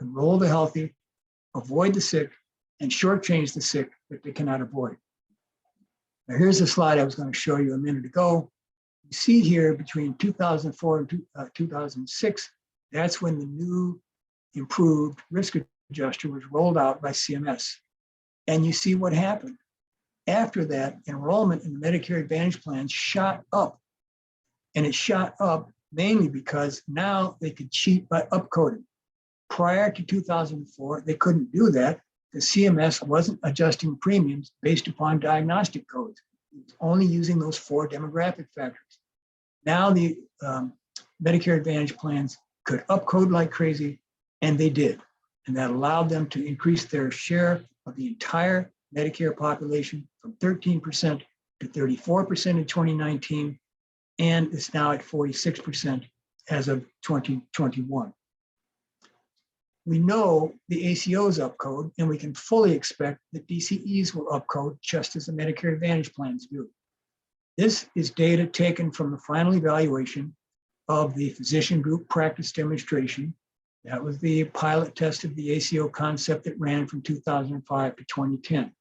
enroll the healthy, avoid the sick, and shortchange the sick that they cannot avoid. Now, here's a slide I was going to show you a minute ago. You see here between 2004 and 2006, that's when the new improved risk adjuster was rolled out by CMS. And you see what happened. After that, enrollment in the Medicare Advantage plans shot up. And it shot up mainly because now they could cheat by upcoding. Prior to 2004, they couldn't do that because CMS wasn't adjusting premiums based upon diagnostic codes. It was only using those 4 demographic factors. Now the Medicare Advantage plans could upcode like crazy, and they did. And that allowed them to increase their share of the entire Medicare population from 13% to 34% in 2019, and it's now at 46% as of 2021. We know the ACOs upcode, and we can fully expect that DCEs will upcode just as the Medicare Advantage plans do. This is data taken from the final evaluation of the physician group practice demonstration. That was the pilot test of the ACO concept that ran from 2005 to 2010.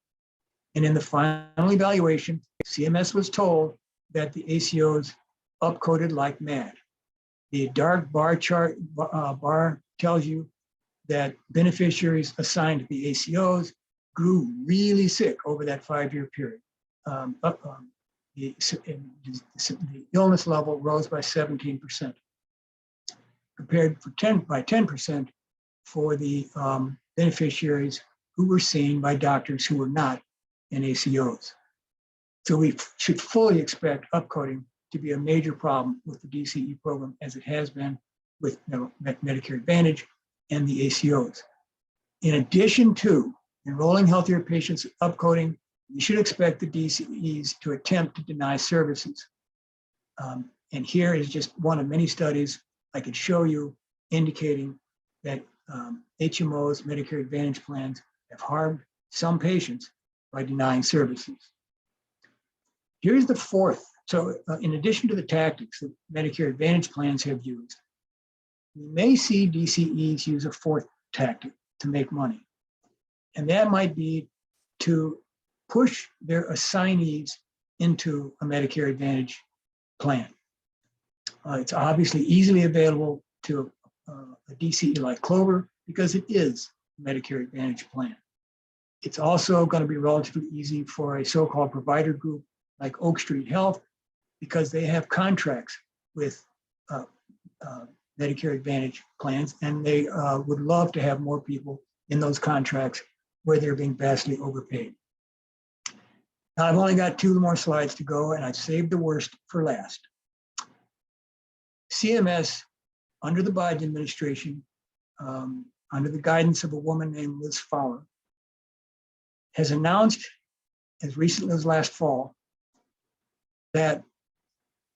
And in the final evaluation, CMS was told that the ACOs upcoded like mad. The dark bar chart bar tells you that beneficiaries assigned to the ACOs grew really sick over that 5-year period. The illness level rose by 17%, compared by 10% for the beneficiaries who were seen by doctors who were not in ACOs. So we should fully expect upcoding to be a major problem with the DCE program, as it has been with Medicare Advantage and the ACOs. In addition to enrolling healthier patients upcoding, we should expect the DCEs to attempt to deny services. And here is just one of many studies I could show you indicating that HMOs, Medicare Advantage plans, have harmed some patients by denying services. Here's the fourth. So in addition to the tactics that Medicare Advantage plans have used, we may see DCEs use a fourth tactic to make money. And that might be to push their assignees into a Medicare Advantage plan. It's obviously easily available to a DCE like Clover because it is a Medicare Advantage plan. It's also going to be relatively easy for a so-called provider group like Oak Street Health because they have contracts with Medicare Advantage plans, and they would love to have more people in those contracts where they're being vastly overpaid. Now, I've only got 2 more slides to go, and I've saved the worst for last. CMS, under the Biden administration, under the guidance of a woman named Liz Fowler, has announced as recently as last fall that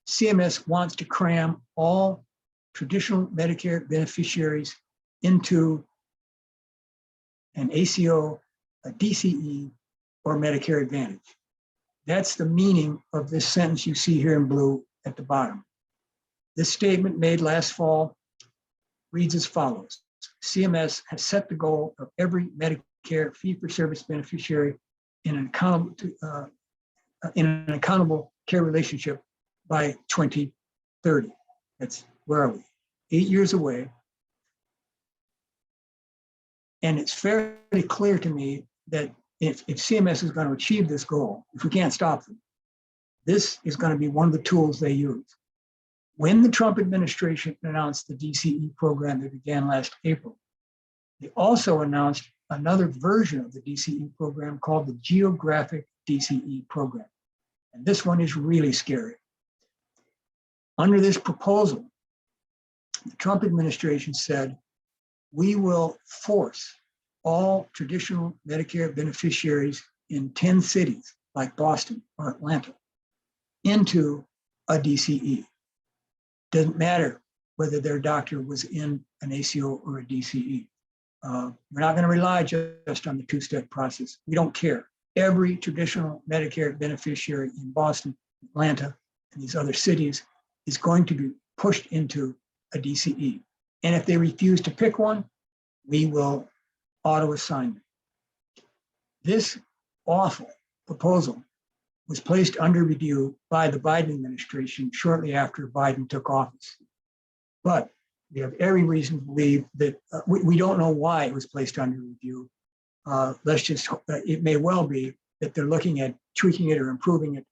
CMS wants to cram all traditional Medicare beneficiaries into an ACO, a DCE, or Medicare Advantage. That's the meaning of this sentence you see here in blue at the bottom. This statement made last fall reads as follows. CMS has set the goal of every Medicare fee-for-service beneficiary in an accountable care relationship by 2030. That's, where are we? 8 years away. And it's fairly clear to me that if CMS is going to achieve this goal, if we can't stop them, this is going to be one of the tools they use. When the Trump administration announced the DCE program that began last April, they also announced another version of the DCE program called the Geographic DCE Program. And this one is really scary. Under this proposal, the Trump administration said, we will force all traditional Medicare beneficiaries in 10 cities like Boston or Atlanta into a DCE. Doesn't matter whether their doctor was in an ACO or a DCE. We're not going to rely just on the 2-step process. We don't care. Every traditional Medicare beneficiary in Boston, Atlanta, and these other cities is going to be pushed into a DCE. And if they refuse to pick one, we will auto-assign them. This awful proposal was placed under review by the Biden administration shortly after Biden took office. But we have every reason to believe that we don't know why it was placed under review. It may well be that they're looking at tweaking it or improving it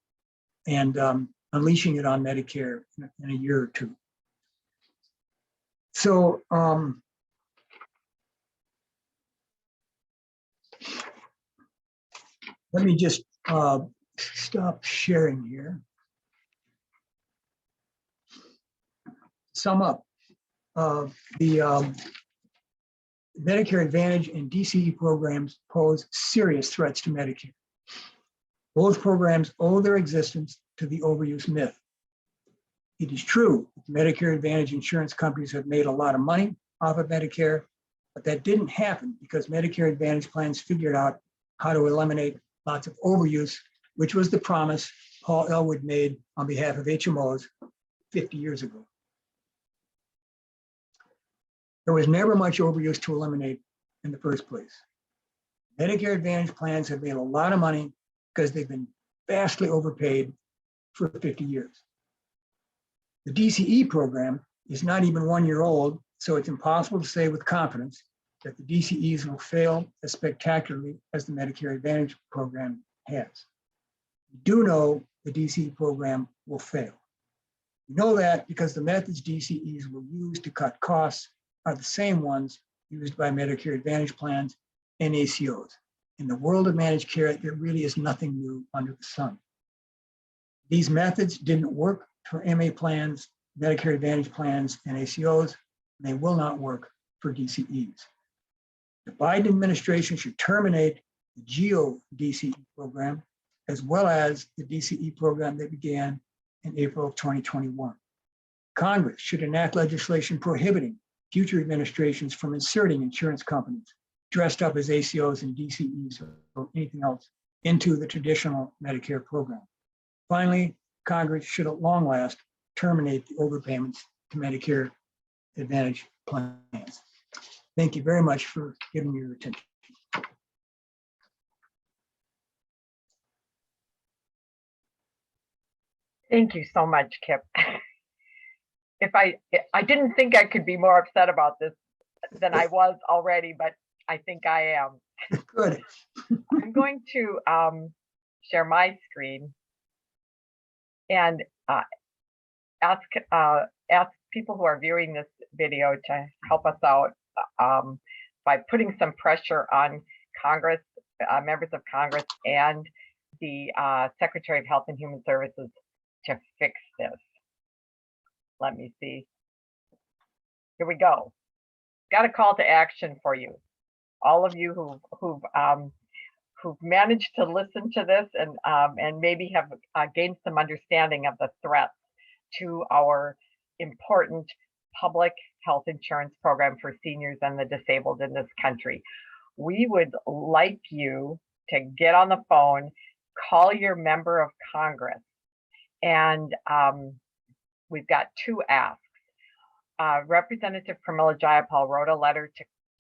and unleashing it on Medicare in a year or two. So let me just stop sharing here. Sum up, the Medicare Advantage and DCE programs pose serious threats to Medicare. Both programs owe their existence to the overuse myth. It is true that Medicare Advantage insurance companies have made a lot of money off of Medicare, but that didn't happen because Medicare Advantage plans figured out how to eliminate lots of overuse, which was the promise Paul Elwood made on behalf of HMOs 50 years ago. There was never much overuse to eliminate in the first place. Medicare Advantage plans have made a lot of money because they've been vastly overpaid for 50 years. The DCE program is not even 1 year old, so it's impossible to say with confidence that the DCEs will fail as spectacularly as the Medicare Advantage program has. We do know the DCE program will fail. We know that because the methods DCEs will use to cut costs are the same ones used by Medicare Advantage plans and ACOs. In the world of managed care, there really is nothing new under the sun. These methods didn't work for MA plans, Medicare Advantage plans, and ACOs. And they will not work for DCEs. The Biden administration should terminate the DCE program, as well as the DCE program that began in April of 2021. Congress should enact legislation prohibiting future administrations from inserting insurance companies dressed up as ACOs and DCEs or anything else into the traditional Medicare program. Finally, Congress should at long last terminate the overpayments to Medicare Advantage plans. Thank you very much for giving me your attention. Thank you so much, Kip. I didn't think I could be more upset about this than I was already, but I think I am. Good. I'm going to share my screen and ask people who are viewing this video to help us out by putting some pressure on Congress, members of Congress, and the Secretary of Health and Human Services to fix this. Let me see. Here we go. Got a call to action for you. All of you who've managed to listen to this and maybe have gained some understanding of the threats to our important public health insurance program for seniors and the disabled in this country. We would like you to get on the phone, call your member of Congress, and we've got two asks. Representative Pramila Jayapal wrote a letter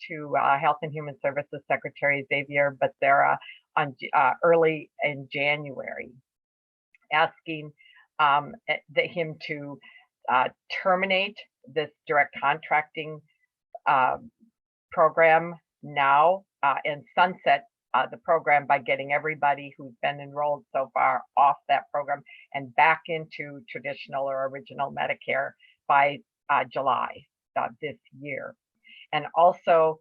to Health and Human Services Secretary Xavier Becerra on early in January, asking him to terminate this direct contracting program now and sunset the program by getting everybody who's been enrolled so far off that program and back into traditional or original Medicare by July this year. And also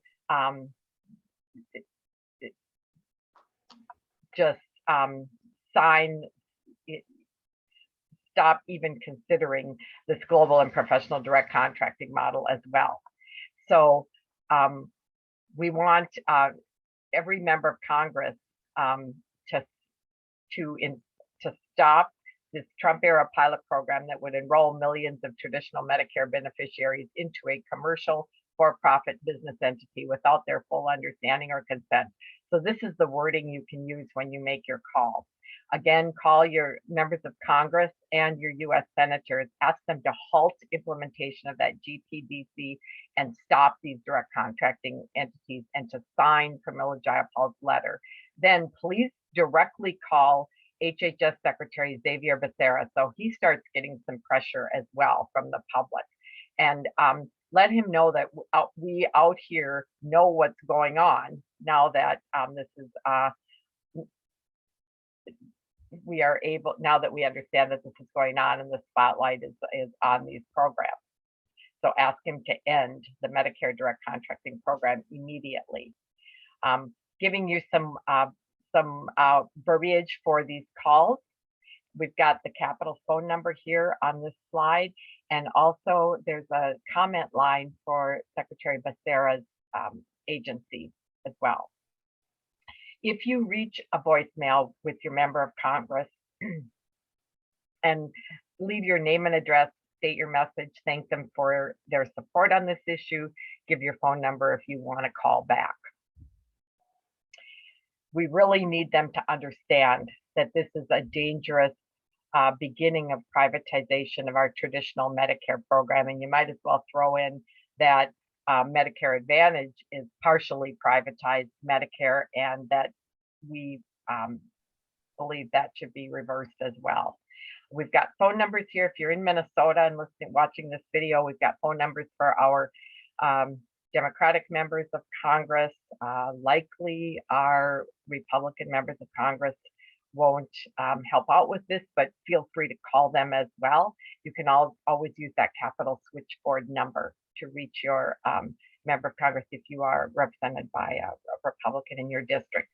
just stop even considering this global and professional direct contracting model as well. So we want every member of Congress to stop this Trump-era pilot program that would enroll millions of traditional Medicare beneficiaries into a commercial for-profit business entity without their full understanding or consent. So this is the wording you can use when you make your call. Again, call your members of Congress and your U.S. senators, ask them to halt implementation of that GPDC and stop these direct contracting entities and to sign Pramila Jayapal's letter. Then please directly call HHS Secretary Xavier Becerra so he starts getting some pressure as well from the public. And let him know that we out here know what's going on now that now that we understand that this is going on and the spotlight is on these programs. So ask him to end the Medicare direct contracting program immediately. Giving you some verbiage for these calls. We've got the Capitol phone number here on this slide, and also there's a comment line for Secretary Becerra's agency as well. If you reach a voicemail with your member of Congress and leave your name and address, state your message, thank them for their support on this issue, give your phone number if you want to call back. We really need them to understand that this is a dangerous beginning of privatization of our traditional Medicare program, and you might as well throw in that Medicare Advantage is partially privatized Medicare, and that we believe that should be reversed as well. We've got phone numbers here. If you're in Minnesota and watching this video, we've got phone numbers for our Democratic members of Congress. Likely our Republican members of Congress won't help out with this, but feel free to call them as well. You can always use that Capitol switchboard number to reach your member of Congress if you are represented by a Republican in your district.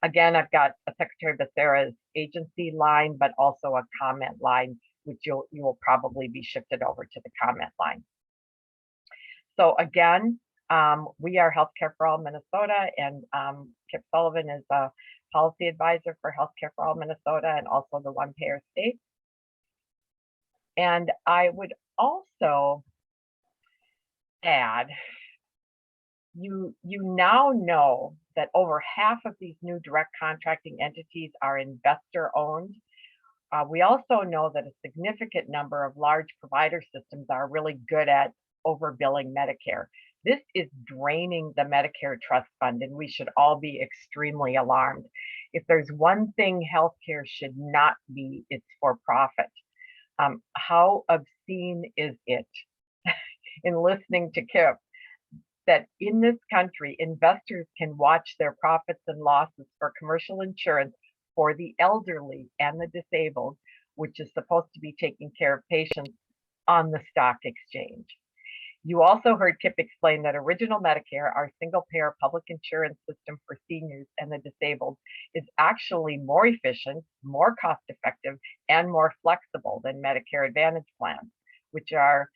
Again, I've got a Secretary Becerra's agency line, but also a comment line, which you will probably be shifted over to the comment line. So again, we are Healthcare for All Minnesota, and Kip Sullivan is a policy advisor for Healthcare for All Minnesota and also the one payer state. And I would also add, you now know that over half of these new direct contracting entities are investor owned. We also know that a significant number of large provider systems are really good at overbilling Medicare. This is draining the Medicare trust fund, and we should all be extremely alarmed. If there's one thing healthcare should not be, it's for profit. How obscene is it in listening to Kip that in this country, investors can watch their profits and losses for commercial insurance for the elderly and the disabled, which is supposed to be taking care of patients, on the stock exchange. You also heard Kip explain that Original Medicare, our single-payer public insurance system for seniors and the disabled, is actually more efficient, more cost-effective, and more flexible than Medicare Advantage plans, which are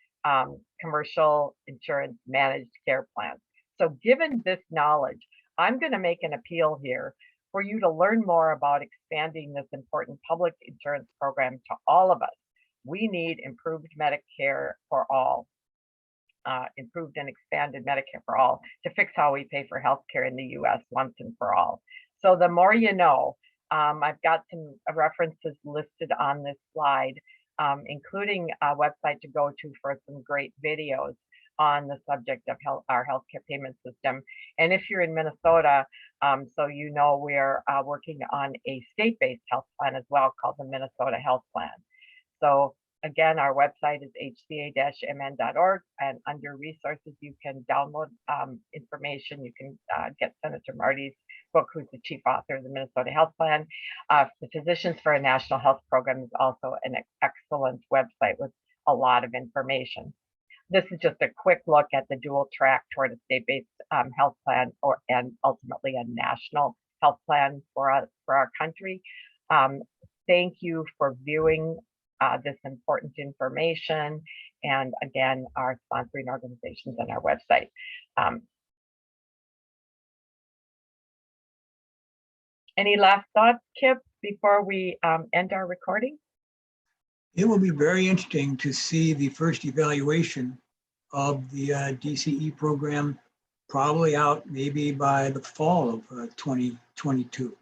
commercial insurance managed care plans. So given this knowledge, I'm going to make an appeal here for you to learn more about expanding this important public insurance program to all of us. We need improved Medicare for all. Improved and expanded Medicare for all to fix how we pay for healthcare in the U.S. once and for all. So the more you know. I've got some references listed on this slide, including a website to go to for some great videos on the subject of our healthcare payment system. And if you're in Minnesota, so you know we're working on a state-based health plan as well called the Minnesota Health Plan. So again, our website is hca-mn.org, and under resources, you can download information. You can get Senator Marty's book, who's the chief author of the Minnesota Health Plan. The Physicians for a National Health Program is also an excellent website with a lot of information. This is just a quick look at the dual track toward a state-based health plan and ultimately a national health plan for our country. Thank you for viewing this important information, and again, our sponsoring organizations on our website. Any last thoughts, Kip, before we end our recording? It will be very interesting to see the first evaluation of the DCE program, probably out maybe by the fall of 2022.